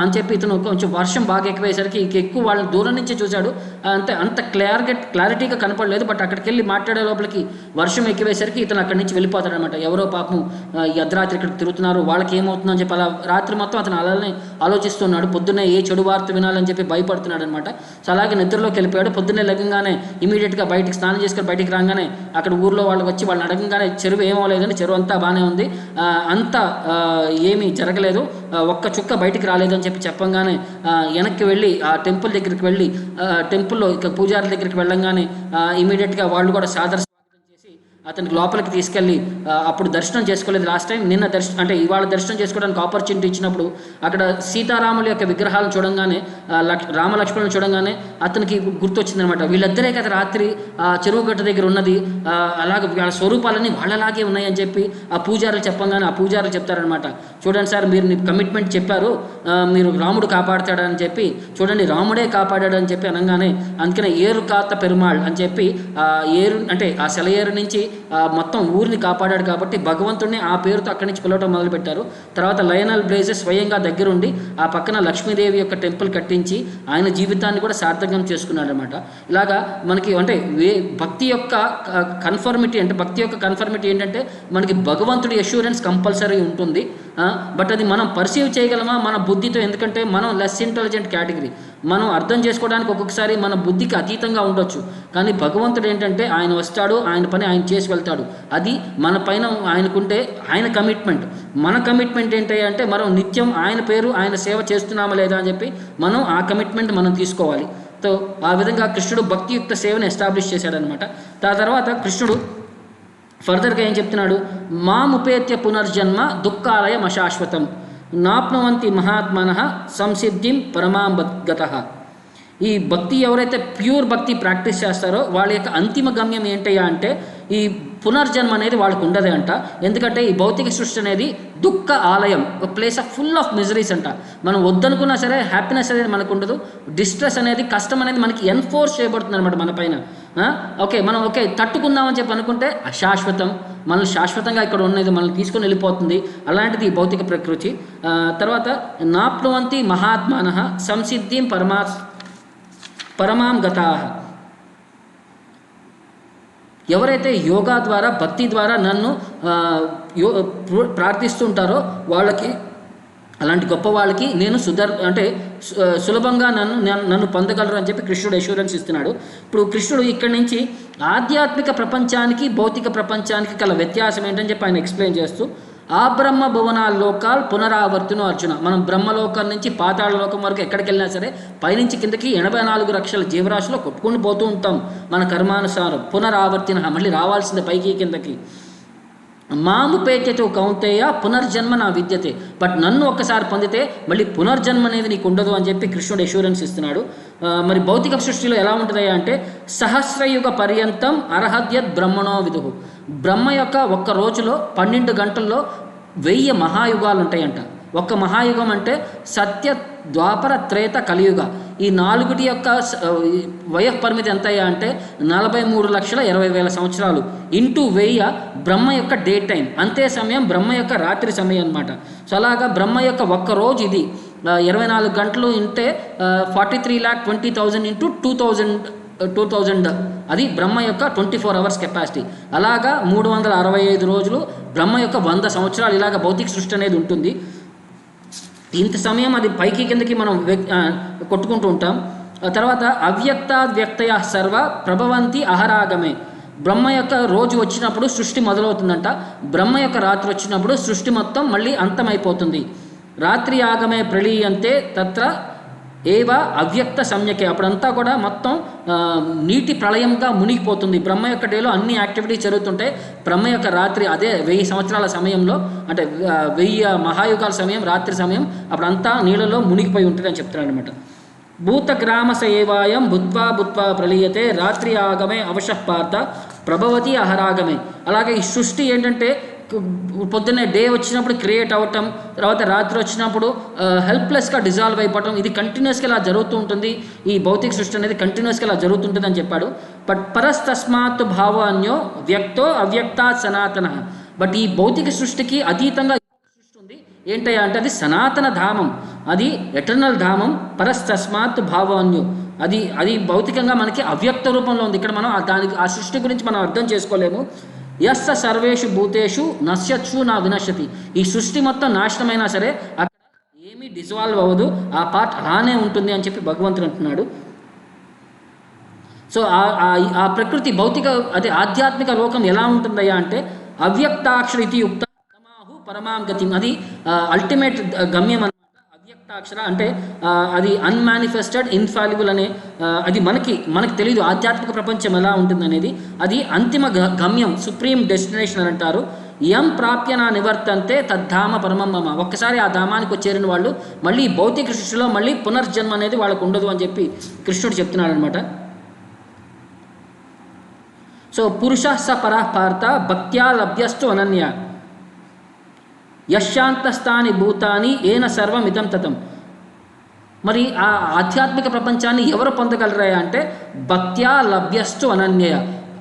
అని చెప్పి ఇతను కొంచెం వర్షం బాగా ఎక్కువేసరికి ఎక్కువ వాళ్ళని దూరం నుంచి చూశాడు. అంత క్లారిటీగా కనపడలేదు. బట్ అక్కడికి వెళ్ళి మాట్లాడే లోపలికి వర్షం ఎక్కువేసరికి ఇతను అక్కడి నుంచి వెళ్ళిపోతాడనమాట. ఎవరో పాపం ఈ అర్ధరాత్రి ఇక్కడ తిరుగుతున్నారు, వాళ్ళకి ఏమవుతుందో అని చెప్పి అలా రాత్రి మొత్తం అతను అలానే ఆలోచిస్తున్నాడు. పొద్దున్నే ఏ చెడు వార్త వినాలని చెప్పి భయపడుతున్నాడు అనమాట. సో అలాగే నిద్రలోకి వెళ్ళిపోయాడు. పొద్దున్నే లగ్గంగానే ఇమీడియట్గా బయటికి స్నానం చేసుకొని బయటికి రాగానే అక్కడ ఊర్లో వాళ్ళు వచ్చి వాళ్ళని అడగంగానే చెరువు ఏమవలేదండి, చెరువు అంతా బాగానే ఉంది, అంతా ఏమీ జరగలేదు, ఒక్క చుక్క బయటికి రాలేదు అని చెప్పి చెప్పంగానే వెనక్కి వెళ్ళి ఆ టెంపుల్ దగ్గరికి వెళ్ళి టెంపుల్లో ఇక పూజారి దగ్గరికి వెళ్ళంగానే ఇమీడియట్గా వాళ్ళు కూడా సాదర అతనికి లోపలికి తీసుకెళ్ళి అప్పుడు దర్శనం చేసుకోలేదు లాస్ట్ టైం, ఇవాళ దర్శనం చేసుకోవడానికి ఆపర్చునిటీ ఇచ్చినప్పుడు అక్కడ సీతారాముల యొక్క విగ్రహాలను చూడంగానే రామలక్ష్మణులను చూడంగానే అతనికి గుర్తొచ్చిందనమాట, వీళ్ళిద్దరే కదా రాత్రి ఆ చెరువు గట్టు దగ్గర ఉన్నది, అలాగే వాళ్ళ స్వరూపాలన్నీ వాళ్ళలాగే ఉన్నాయని చెప్పి ఆ పూజారులు చెప్పంగానే ఆ పూజారులు చెప్తారనమాట, చూడండి సార్ మీరు కమిట్మెంట్ చెప్పారు, మీరు రాముడు కాపాడుతాడని చెప్పి, చూడండి రాముడే కాపాడాడని చెప్పి అనగానే అందుకనే ఏరు కాత పెరుమాళ్ అని చెప్పి ఏరు అంటే ఆ సెలయేరు నుంచి మొత్తం ఊరిని కాపాడాడు కాబట్టి భగవంతుడిని ఆ పేరుతో అక్కడి నుంచి పిలవటం మొదలుపెట్టారు. తర్వాత లయనల్ బ్లేజెస్ స్వయంగా దగ్గరుండి ఆ పక్కన లక్ష్మీదేవి యొక్క టెంపుల్ కట్టించి ఆయన జీవితాన్ని కూడా సార్థకం చేసుకున్నాడు అనమాట. ఇలాగా మనకి అంటే భక్తి యొక్క కన్ఫర్మిటీ ఏంటంటే మనకి భగవంతుడి అష్యూరెన్స్ కంపల్సరీ ఉంటుంది. బట్ అది మనం పర్సీవ్ చేయగలమా మన బుద్ధితో? ఎందుకంటే మనం లెస్ ఇంటెలిజెంట్ కేటగిరీ, మనం అర్థం చేసుకోవడానికి ఒక్కొక్కసారి మన బుద్ధికి అతీతంగా ఉండొచ్చు. కానీ భగవంతుడు ఏంటంటే ఆయన వస్తాడు, ఆయన పని ఆయన చేసి వెళ్తాడు. అది మన పైన ఆయనకుంటే ఆయన కమిట్మెంట్. మన కమిట్మెంట్ ఏంటి అంటే మనం నిత్యం ఆయన పేరు ఆయన సేవ చేస్తున్నామా లేదా అని చెప్పి మనం ఆ కమిట్మెంట్ మనం తీసుకోవాలి. సో ఆ విధంగా కృష్ణుడు భక్తియుక్త సేవను ఎస్టాబ్లిష్ చేశాడనమాట. తర్వాత కృష్ణుడు ఫర్దర్గా ఏం చెప్తున్నాడు? మాముపేత్య పునర్జన్మ దుఃఖాలయం అశాశ్వతం నాప్నువంతి మహాత్మనః సంసిద్ధిం పరమాంగతః. ఈ భక్తి ఎవరైతే ప్యూర్ భక్తి ప్రాక్టీస్ చేస్తారో వాళ్ళ యొక్క అంతిమ గమ్యం ఏంటయ్యా అంటే ఈ పునర్జన్మ అనేది వాళ్ళకు ఉండదే అంట. ఎందుకంటే ఈ భౌతిక సృష్టి అనేది దుఃఖ ఆలయం, ఒక place of full of miseries అంట. మనం వద్దనుకున్నా సరే హ్యాపీనెస్ అనేది మనకు ఉండదు. డిస్ట్రెస్ అనేది, కష్టం అనేది మనకి ఎన్ఫోర్స్ చేయబడుతుంది అనమాట మన పైన. మనం తట్టుకుందామని చెప్పి అనుకుంటే అశాశ్వతం, మనల్ని శాశ్వతంగా ఇక్కడ ఉన్నది మనల్ని తీసుకొని వెళ్ళిపోతుంది. అలాంటిది ఈ భౌతిక ప్రకృతి. తర్వాత నాప్నువంతి మహాత్మానః సంసిద్ధిం పరమాం గతాః. ఎవరైతే యోగా ద్వారా భక్తి ద్వారా నన్ను ప్రార్థిస్తుంటారో వాళ్ళకి, అలాంటి గొప్ప వాళ్ళకి నేను సులభంగా నన్ను పొందగలరు అని చెప్పి కృష్ణుడు అష్యూరెన్స్ ఇస్తున్నాడు. ఇప్పుడు కృష్ణుడు ఇక్కడి నుంచి ఆధ్యాత్మిక ప్రపంచానికి భౌతిక ప్రపంచానికి గల వ్యత్యాసం ఏంటని చెప్పి ఆయన ఎక్స్ప్లెయిన్ చేస్తూ, ఆ బ్రహ్మ భువనాల లోకాలు పునరావర్తనం అర్జున. మనం బ్రహ్మలోకం నుంచి పాతాళ లోకం వరకు ఎక్కడికి వెళ్ళినా సరే పైనుంచి కిందకి 84 లక్షల జీవరాశిలో కొట్టుకుని పోతూ ఉంటాం మన కర్మానుసారం. పునరావర్తన, మళ్ళీ రావాల్సిందే పైకి కిందకి. మాముపేత్యతో కౌంతేయ పునర్జన్మ నా విద్యతే. బట్ నన్ను ఒక్కసారి పొందితే మళ్ళీ పునర్జన్మ అనేది నీకు ఉండదు అని చెప్పి కృష్ణుడు అష్యూరెన్స్ ఇస్తున్నాడు. మరి భౌతిక సృష్టిలో ఎలా ఉంటుంది అంటే సహస్రయుగ పర్యంతం అర్హద్యత్ బ్రహ్మణో విదుహు. బ్రహ్మ యొక్క ఒక్క రోజులో 12 గంటల్లో 1000 మహాయుగాలు ఉంటాయంట. ఒక్క మహాయుగం అంటే సత్య, ద్వాపర, త్రేత, కలియుగ. ఈ 4 యొక్క వయోపరిమితి ఎంత అయ్యా అంటే 43,20,000 సంవత్సరాలు ఇంటూ 1000 బ్రహ్మ యొక్క డే టైం. అంతే సమయం బ్రహ్మ యొక్క రాత్రి సమయం అనమాట. సో అలాగా బ్రహ్మ యొక్క ఒక్క రోజు ఇది 24 గంటలు ఉంటే 43,20,000 ఇంటూ 2000 అది బ్రహ్మ యొక్క 24 అవర్స్ కెపాసిటీ. అలాగా 365 రోజులు బ్రహ్మ యొక్క 100 సంవత్సరాలు ఇలాగ భౌతిక సృష్టి అనేది ఉంటుంది. ఇంత సమయం అది పైకి కిందకి మనం కొట్టుకుంటూ ఉంటాం. తర్వాత అవ్యక్తాద్వ్యక్తయ సర్వ ప్రభవంతి అహరాగమే. బ్రహ్మ యొక్క రోజు వచ్చినప్పుడు సృష్టి మొదలవుతుందంట. బ్రహ్మ యొక్క రాత్రి వచ్చినప్పుడు సృష్టి మొత్తం మళ్ళీ అంతమైపోతుంది. రాత్రి ఆగమే ప్రళీయంతే తత్ర ఏవ అవ్యక్త సమ్యకే. అప్పుడంతా కూడా మొత్తం నీటి ప్రళయంగా మునిగిపోతుంది. బ్రహ్మ యొక్క డేలో అన్ని యాక్టివిటీస్ జరుగుతుంటాయి. బ్రహ్మ యొక్క రాత్రి అదే 1000 సంవత్సరాల సమయంలో, అంటే 1000 మహాయుగాల సమయం, రాత్రి సమయం, అప్పుడంతా నీళ్ళలో మునిగిపోయి ఉంటుంది అని చెప్తున్నాడు అనమాట. భూతగ్రామస ఏవాయం భూత్వా ప్రళీయతే రాత్రి ఆగమే అవశః పార్థ ప్రభవతి అహరాగమే. అలాగే ఈ సృష్టి ఏంటంటే పొద్దున్నే డే వచ్చినప్పుడు క్రియేట్ అవ్వటం, తర్వాత రాత్రి వచ్చినప్పుడు హెల్ప్లెస్గా డిజాల్వ్ అయిపోవటం, ఇది కంటిన్యూస్గా ఇలా జరుగుతూ ఉంటుంది. ఈ భౌతిక సృష్టి అనేది కంటిన్యూస్గా ఇలా జరుగుతుంటుంది అని చెప్పాడు. బట్ పరస్తస్మాత్ భావాన్యో వ్యక్తో అవ్యక్తాత్ సనాతన. బట్ ఈ భౌతిక సృష్టికి అతీతంగా సృష్టి ఉంది ఏంటయ్యా అంటే అది సనాతన ధామం, అది ఎటర్నల్ ధామం. పరస్తస్మాత్ భావాన్యో అది భౌతికంగా మనకి అవ్యక్త రూపంలో ఉంది. ఇక్కడ మనం ఆ సృష్టి గురించి మనం అర్థం చేసుకోలేము. యస్స సర్వేషు భూతేషు నశ్యత్సు నా వినశ్యతి. ఈ సృష్టి మొత్తం నాశనమైనా సరే అక్కడ ఏమీ డిజాల్వ్ అవ్వదు, ఆ పార్ట్ అలానే ఉంటుంది అని చెప్పి భగవంతుడు అంటున్నాడు. సో ఆ ప్రకృతి భౌతిక అదే ఆధ్యాత్మిక లోకం ఎలా ఉంటుందయ్యా అంటే అవ్యక్తాక్షర ఇది యుక్త తమాహు పరమాం గతిం. అది అల్టిమేట్ గమ్యం అన్నమాట. అవ్యక్తాక్షర అంటే అది అన్మానిఫెస్టెడ్ ఇన్ఫాలిబుల్ అనే అది మనకి తెలియదు ఆధ్యాత్మిక ప్రపంచం ఎలా ఉంటుందనేది. అది అంతిమ గమ్యం, సుప్రీం డెస్టినేషన్ అని అంటారు. యం ప్రాప్య నా నివర్తంతే తద్ధామ పరమం మమ. ఒక్కసారి ఆ ధామానికి చేరిన వాళ్ళు మళ్ళీ భౌతిక సృష్టిలో మళ్ళీ పునర్జన్మ అనేది వాళ్ళకు ఉండదు అని చెప్పి కృష్ణుడు చెప్తున్నాడు అనమాట. సో పురుష స పరః పార్థ భక్త్యా లభ్యస్తు అనన్య యశాంతస్థాని భూతాని ఏన సర్వం ఇదం తతం. మరి ఆ ఆధ్యాత్మిక ప్రపంచాన్ని ఎవరు పొందగలరా అంటే భక్త్యా లభ్యస్తు అనన్య.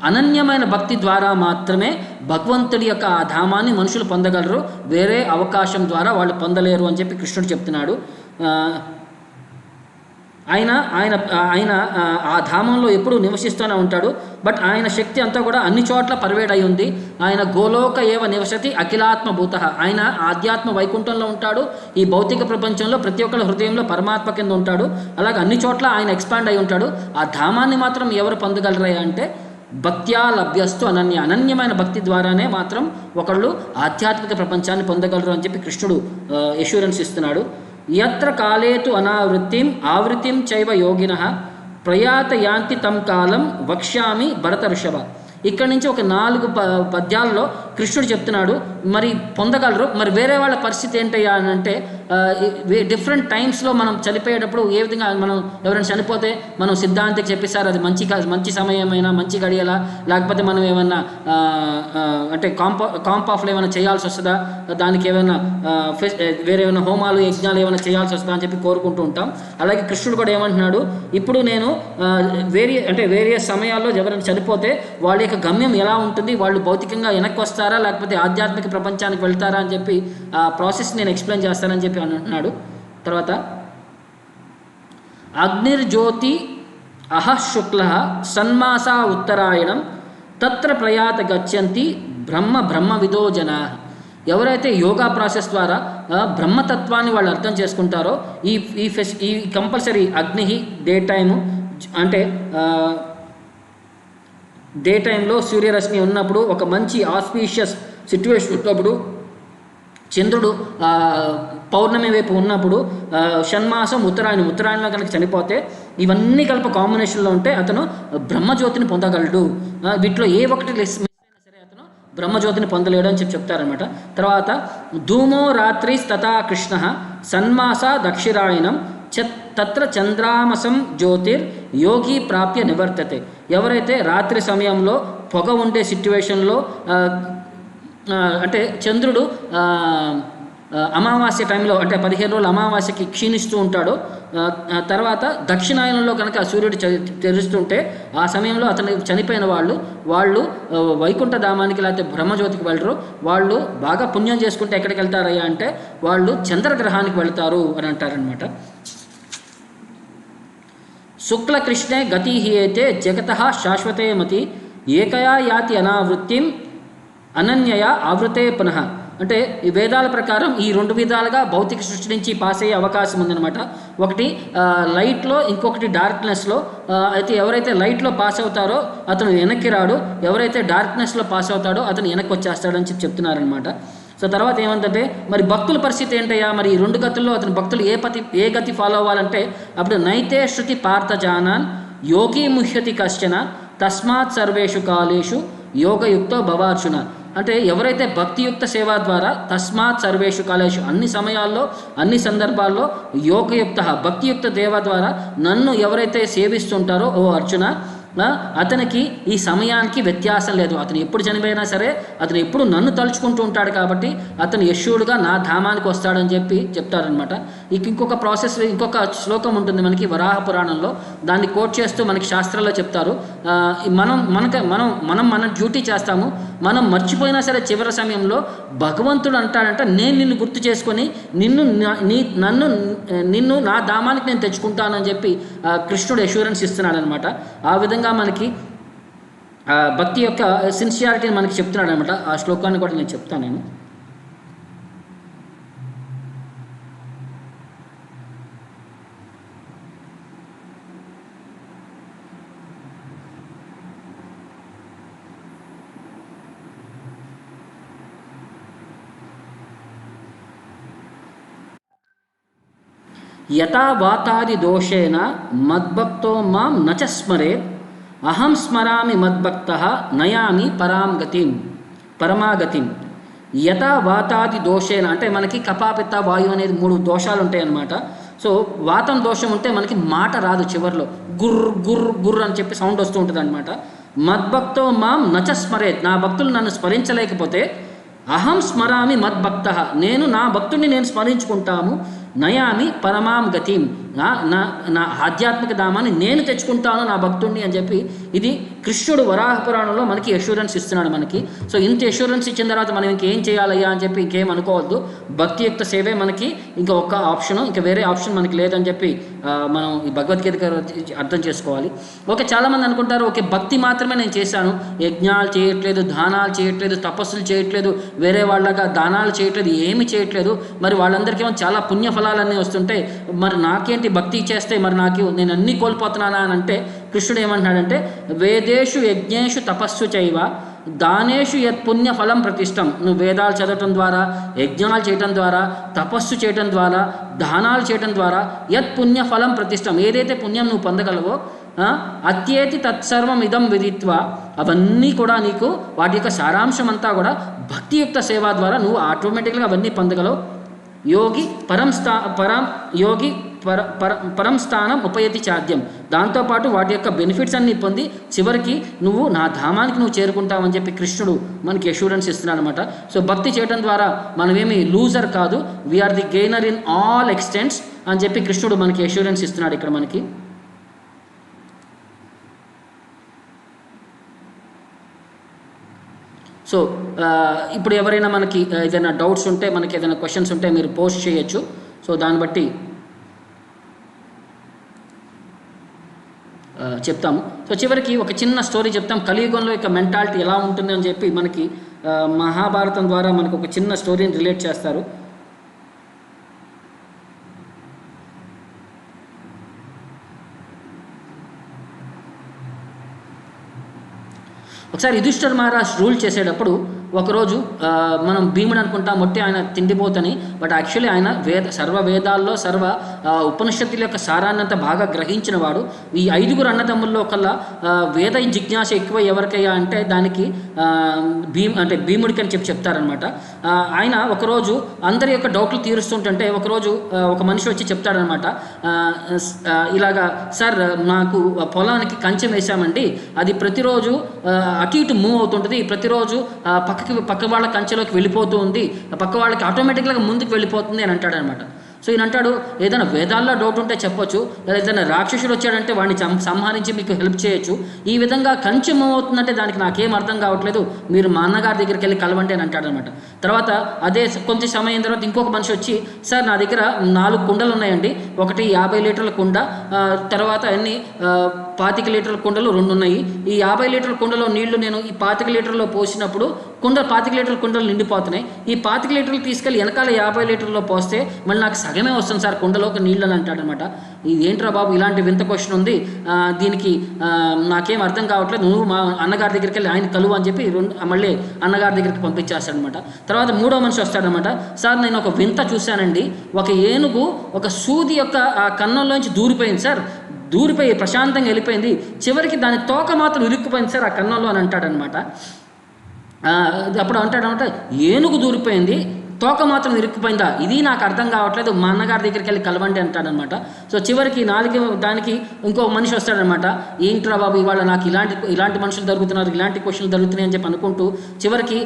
అనన్యమైన భక్తి ద్వారా మాత్రమే భగవంతుడి యొక్క ఆ ధామాన్ని మనుషులు పొందగలరు, వేరే అవకాశం ద్వారా వాళ్ళు పొందలేరు అని చెప్పి కృష్ణుడు చెప్తున్నాడు. ఆయన ఆయన ఆయన ఆ ధామంలో ఎప్పుడూ నివసిస్తూనే ఉంటాడు. బట్ ఆయన శక్తి అంతా కూడా అన్ని చోట్ల పర్వేడ్ అయి ఉంది. ఆయన గోలోక ఏవ నివసతి అఖిలాత్మభూత. ఆయన ఆధ్యాత్మ వైకుంఠంలో ఉంటాడు. ఈ భౌతిక ప్రపంచంలో ప్రతి ఒక్కరి హృదయంలో పరమాత్మ కింద ఉంటాడు. అలాగే అన్ని చోట్ల ఆయన ఎక్స్పాండ్ అయి ఉంటాడు. ఆ ధామాన్ని మాత్రం ఎవరు పొందగలరా అంటే భక్త్యా లభ్యస్తు అనన్యమైన భక్తి ద్వారానే మాత్రం ఒకళ్ళు ఆధ్యాత్మిక ప్రపంచాన్ని పొందగలరు అని చెప్పి కృష్ణుడు ఎష్యూరెన్స్ ఇస్తున్నాడు. యత్ర కాలేతు అనావృత్తిం ఆవృత్తిం చైవ యోగినః ప్రయాత యాంతి తం కాలం వక్ష్యామి భరత ఋషభ. ఇక్కడి నుంచి ఒక 4 పద్యాల్లో కృష్ణుడు చెప్తున్నాడు మరి పొందగలరు. మరి వేరే వాళ్ళ పరిస్థితి ఏంటయ్యా అని అంటే డిఫరెంట్ టైమ్స్లో మనం చనిపోయేటప్పుడు ఏ విధంగా మనం ఎవరైనా చనిపోతే మనం సిద్ధాంతికి చెప్పేసారు అది మంచి సమయమైనా మంచి గడియలా, లేకపోతే మనం ఏమన్నా అంటే కాంప్ ఆఫ్లో ఏమైనా చేయాల్సి వస్తుందా, దానికి ఏమైనా వేరే ఏమైనా హోమాలు యజ్ఞాలు ఏమైనా చేయాల్సి వస్తుందా అని చెప్పి కోరుకుంటూ ఉంటాం. అలాగే కృష్ణుడు కూడా ఏమంటున్నాడు, ఇప్పుడు నేను వేరియస్ సమయాల్లో ఎవరైనా చనిపోతే వాళ్ళ యొక్క గమ్యం ఎలా ఉంటుంది, వాళ్ళు భౌతికంగా వెనక్కి వస్తారా లేకపోతే ఆధ్యాత్మిక ప్రపంచానికి వెళ్తారా అని చెప్పి ఆ ప్రాసెస్ నేను ఎక్స్ప్లెయిన్ చేస్తానని చెప్పి అంటున్నాడు. తర్వాత అగ్నిర్జ్యోతి అహశుక్ల సన్మాసా ఉత్తరాయణం తత్ర ప్రయాత గచ్చంతి బ్రహ్మ విదో జనా. ఎవరైతే యోగా ప్రాసెస్ ద్వారా బ్రహ్మతత్వాన్ని వాళ్ళు అర్థం చేసుకుంటారో ఈ కంపల్సరీ అగ్ని డే టైము అంటే డే టైంలో సూర్యరశ్మి ఉన్నప్పుడు ఒక మంచి ఆస్పీషియస్ సిట్యువేషన్ ఉన్నప్పుడు చంద్రుడు పౌర్ణమి వైపు ఉన్నప్పుడు షణ్మాసం ఉత్తరాయణంలో కనుక చనిపోతే ఇవన్నీ కలిపి కాంబినేషన్లో ఉంటే అతను బ్రహ్మజ్యోతిని పొందగలడు. వీటిలో ఏ ఒకటి లెస్ అయినా సరే అతను బ్రహ్మజ్యోతిని పొందలేడు అని చెప్తారనమాట. తర్వాత ధూమో రాత్రి తథా కృష్ణ సన్మాస దక్షిణాయనం తత్ర చంద్రామసం జ్యోతిర్ యోగి ప్రాప్య నివర్తతే. ఎవరైతే రాత్రి సమయంలో పొగ ఉండే సిట్యువేషన్లో అంటే చంద్రుడు అమావాస్య టైంలో అంటే 15 రోజులు అమావాస్యకి క్షీణిస్తూ ఉంటాడు. తర్వాత దక్షిణాయనంలో కనుక సూర్యుడు తెరుస్తుంటే ఆ సమయంలో అతను చనిపోయిన వాళ్ళు వైకుంఠ ధామానికి లేకపోతే బ్రహ్మజ్యోతికి వెళ్ళరు. వాళ్ళు బాగా పుణ్యం చేసుకుంటే ఎక్కడికి వెళ్తారయ్యా అంటే వాళ్ళు చంద్రగ్రహానికి వెళ్తారు అని అంటారనమాట. శుక్లకృష్ణే గతి హీయతే జగత శాశ్వతే మతి ఏకయా యాతి అనావృత్తిం అనన్యయ ఆవృతే పునః. అంటే ఈ వేదాల ప్రకారం ఈ 2 విధాలుగా భౌతిక సృష్టి నుంచి పాస్ అయ్యే అవకాశం ఉందన్నమాట. ఒకటి లైట్లో, ఇంకొకటి డార్క్నెస్లో. అయితే ఎవరైతే లైట్లో పాస్ అవుతారో అతను వెనక్కి రాడు, ఎవరైతే డార్క్నెస్లో పాస్ అవుతాడో అతను వెనక్కి వచ్చేస్తాడని చెప్తున్నారనమాట. సో తర్వాత ఏమంటే మరి భక్తుల పరిస్థితి ఏంటయ్యా, మరి ఈ 2 గతుల్లో అతను భక్తులు ఏ గతి ఫాలో అవ్వాలంటే అప్పుడు నైతే శృతి పార్థ జానాన్ యోగి ముహ్యతి కశ్చన తస్మాత్ సర్వేషు కాలేషు యోగయుక్తో భవార్జున. అంటే ఎవరైతే భక్తియుక్త సేవ ద్వారా తస్మాత్ సర్వేషు కాలేషు అన్ని సమయాల్లో అన్ని సందర్భాల్లో యోగయుక్త భక్తియుక్త దేవ ద్వారా నన్ను ఎవరైతే సేవిస్తుంటారో ఓ అర్జున అతనికి ఈ సమయానికి వ్యత్యాసం లేదు. అతను ఎప్పుడు చనిపోయినా సరే అతను ఎప్పుడు నన్ను తలుచుకుంటూ ఉంటాడు కాబట్టి అతను యశువుడుగా నా ధామానికి వస్తాడని చెప్పి చెప్తారనమాట. ఇంకొక ప్రాసెస్ ఇంకొక శ్లోకం ఉంటుంది మనకి వరాహ పురాణంలో, దాన్ని కోట్ చేస్తూ మనకి శాస్త్రాల్లో చెప్తారు. మనం మన డ్యూటీ చేస్తాము, మనం మర్చిపోయినా సరే చివరి సమయంలో భగవంతుడు అంటాడంట నేను నిన్ను గుర్తు చేసుకొని నిన్ను నా ధామానికి నేను తెచ్చుకుంటానని చెప్పి కృష్ణుడు అష్యూరెన్స్ ఇస్తున్నాడు అనమాట. ఆ విధంగా మనకి భక్తి యొక్క సిన్సియారిటీని మనకి చెప్తున్నాడు అనమాట. ఆ శ్లోకాన్ని కూడా నేను చెప్తాను. నేను యథా వాతాది దోషేన మద్భక్తో మాం నచ స్మరేత్ అహం స్మరామి మద్భక్తః నయామి పరమాగతిం. యథా వాతాది దోషేన అంటే మనకి కపాపిత్త వాయు అనేది 3 దోషాలు ఉంటాయి అన్నమాట. సో వాతం దోషం ఉంటే మనకి మాట రాదు, చివరిలో గుర్ర అని చెప్పి సౌండ్ వస్తూ ఉంటుంది అనమాట. మద్భక్తో మాం నచ స్మరేత్ నా భక్తులు నన్ను స్మరించలేకపోతే అహం స్మరామి మద్భక్తః నేను నా భక్తుడిని నేను స్మరించుకుంటాము. నయామి పరమాం గతిం నా నా నా ఆధ్యాత్మిక ధామాన్ని నేను తెచ్చుకుంటాను నా భక్తుడిని అని చెప్పి ఇది కృష్ణుడు వరాహ పురాణంలో మనకి అష్యూరెన్స్ ఇస్తున్నాడు మనకి. సో ఇంత అష్యూరెన్స్ ఇచ్చిన తర్వాత మనం ఇంకేం చేయాలయ్యా అని చెప్పి ఇంకేం అనుకోవద్దు. భక్తియుక్త సేవే మనకి ఇంకా ఒక్క ఆప్షను, ఇంకా వేరే ఆప్షన్ మనకి లేదని చెప్పి మనం ఈ భగవద్గీత అర్థం చేసుకోవాలి. ఓకే, చాలామంది అనుకుంటారు ఓకే భక్తి మాత్రమే నేను చేశాను, యజ్ఞాలు చేయట్లేదు, దానాలు చేయట్లేదు, తపస్సులు చేయట్లేదు, వేరే వాళ్ళగా దానాలు చేయట్లేదు, ఏమి చేయట్లేదు, మరి వాళ్ళందరికీ చాలా పుణ్యఫలాలన్నీ వస్తుంటాయి, మరి నాకేంటి భక్తి చేస్తే మరి నేను అన్నీ కోల్పోతున్నానా అని అంటే కృష్ణుడు ఏమంటున్నాడంటే వేదేషు యజ్ఞేషు తపస్సు చైవ దానేషు యత్ పుణ్యఫలం ప్రతిష్టం. నువ్వు వేదాలు చదవటం ద్వారా, యజ్ఞాలు చేయటం ద్వారా, తపస్సు చేయటం ద్వారా, దానాలు చేయటం ద్వారా యత్ పుణ్యఫలం ప్రతిష్టం, ఏదైతే పుణ్యం నువ్వు పొందగలవో అత్యేతి తత్సర్వం ఇదం విదిత్వ, అవన్నీ కూడా నీకు వాటి యొక్క సారాంశం అంతా కూడా భక్తియుక్త సేవ ద్వారా నువ్వు ఆటోమేటిక్గా అవన్నీ పొందగలవు. యోగి పరం స్థానం ఉపయతి చాద్యం, దాంతోపాటు వాటి యొక్క బెనిఫిట్స్ అన్ని పొంది చివరికి నువ్వు నా ధామానికి నువ్వు చేరుకుంటావని చెప్పి కృష్ణుడు మనకి అష్యూరెన్స్ ఇస్తున్నాడు అనమాట. సో భక్తి చేయడం ద్వారా మనమేమి లూజర్ కాదు, we are the gainer in all extents అని చెప్పి కృష్ణుడు మనకి అష్యూరెన్స్ ఇస్తున్నాడు ఇక్కడ మనకి. సో ఇప్పుడు ఎవరైనా మనకి ఏదైనా డౌట్స్ ఉంటే, మనకి ఏదైనా క్వశ్చన్స్ ఉంటే మీరు పోస్ట్ చేయొచ్చు. సో దాన్ని బట్టి చెప్తాము. సో చివరికి ఒక చిన్న స్టోరీ చెప్తాం, కలియుగంలో యొక్క మెంటాలిటీ ఎలా ఉంటుంది అని చెప్పి మనకి మహాభారతం ద్వారా మనకు ఒక చిన్న స్టోరీని రిలేట్ చేస్తారు. ఒకసారి యుధిష్ఠిర మహారాజ్ రూల్ చేసేటప్పుడు ఒకరోజు మనం భీముడు అనుకుంటాం మొట్టి ఆయన తిండిపోతని, బట్ యాక్చువల్లీ ఆయన సర్వ వేదాల్లో సర్వ ఉపనిషత్తుల యొక్క సారాన్నంతా బాగా గ్రహించిన వాడు. ఈ 5 అన్నదమ్ముల్లో కల్లా వేద జిజ్ఞాస ఎక్కువ ఎవరికయ్యా అంటే దానికి భీముడికి అని చెప్తారనమాట. ఆయన ఒకరోజు అందరి యొక్క డౌట్లు తీరుస్తుంటే ఒకరోజు ఒక మనిషి వచ్చి చెప్తాడనమాట, ఇలాగా సార్ నాకు పొలానికి కంచెం వేసామండి, అది ప్రతిరోజు అటు ఇటు మూవ్ అవుతుంటుంది, ప్రతిరోజు పక్క వాళ్ళ కంచెలోకి వెళ్ళిపోతూ ఉంది, పక్క వాళ్ళకి ఆటోమేటిక్గా ముందుకు వెళ్ళిపోతుంది అని అంటాడు అనమాట. సో ఈయన అంటాడు ఏదైనా వేదాల్లో డౌట్ ఉంటే చెప్పొచ్చు, లేదా ఏదైనా రాక్షసుడు వచ్చాడంటే వాడిని సంహరించి మీకు హెల్ప్ చేయొచ్చు, ఈ విధంగా కంచె మూవ్ అవుతుందంటే దానికి నాకేం అర్థం కావట్లేదు, మీరు మా అన్నగారి దగ్గరికి వెళ్ళి కలవండి అని అంటాడు అనమాట. తర్వాత అదే కొంచెం సమయం తర్వాత ఇంకొక మనిషి వచ్చి సార్ నా దగ్గర 4 కుండలు ఉన్నాయండి, ఒకటి 50 లీటర్ల కుండ, తర్వాత అన్ని 25 లీటర్ల కుండలు 2 ఉన్నాయి, ఈ 50 లీటర్ల కుండలో నీళ్లు నేను ఈ 25 లీటర్లో పోసినప్పుడు 25 లీటర్ల కుండలు నిండిపోతున్నాయి, ఈ 25 లీటర్లు తీసుకెళ్ళి వెనకాల 50 లీటర్లో పోస్తే మళ్ళీ నాకు సగమే వస్తుంది సార్ కుండలోకి నీళ్ళు అని అంటాడనమాట. ఇది ఏంట్రా బాబు ఇలాంటి వింత క్వశ్చన్ ఉంది, దీనికి నాకేం అర్థం కావట్లేదు, నువ్వు మా అన్నగారి దగ్గరికి వెళ్ళి ఆయన కలువు అని చెప్పి మళ్ళీ అన్నగారి దగ్గరికి పంపించేస్తాడనమాట. తర్వాత 3వ మనిషి వస్తాడనమాట, సార్ నేను ఒక వింత చూశానండి, ఒక ఏనుగు ఒక సూది యొక్క కన్నంలోంచి దూరిపోయింది సార్, దూరిపోయి ప్రశాంతంగా వెళ్ళిపోయింది, చివరికి దాని తోక మాత్రం ఇరుక్కుపోయింది సార్ ఆ కన్నంలో అని అంటాడనమాట. అప్పుడు అంటాడనమాట ఏనుగు దూరిపోయింది, తోక మాత్రం ఇరుక్కుపోయిందా, ఇది నాకు అర్థం కావట్లేదు, మా అన్నగారి దగ్గరికి వెళ్ళి కలవండి అంటాడనమాట. సో చివరికి దానికి ఇంకో మనిషి వస్తాడనమాట, ఏంట్రా బాబు ఇవాళ నాకు ఇలాంటి మనుషులు దొరుకుతున్నారు, ఇలాంటి క్వశ్చన్లు దొరుకుతున్నాయి అని చెప్పి అనుకుంటూ చివరికి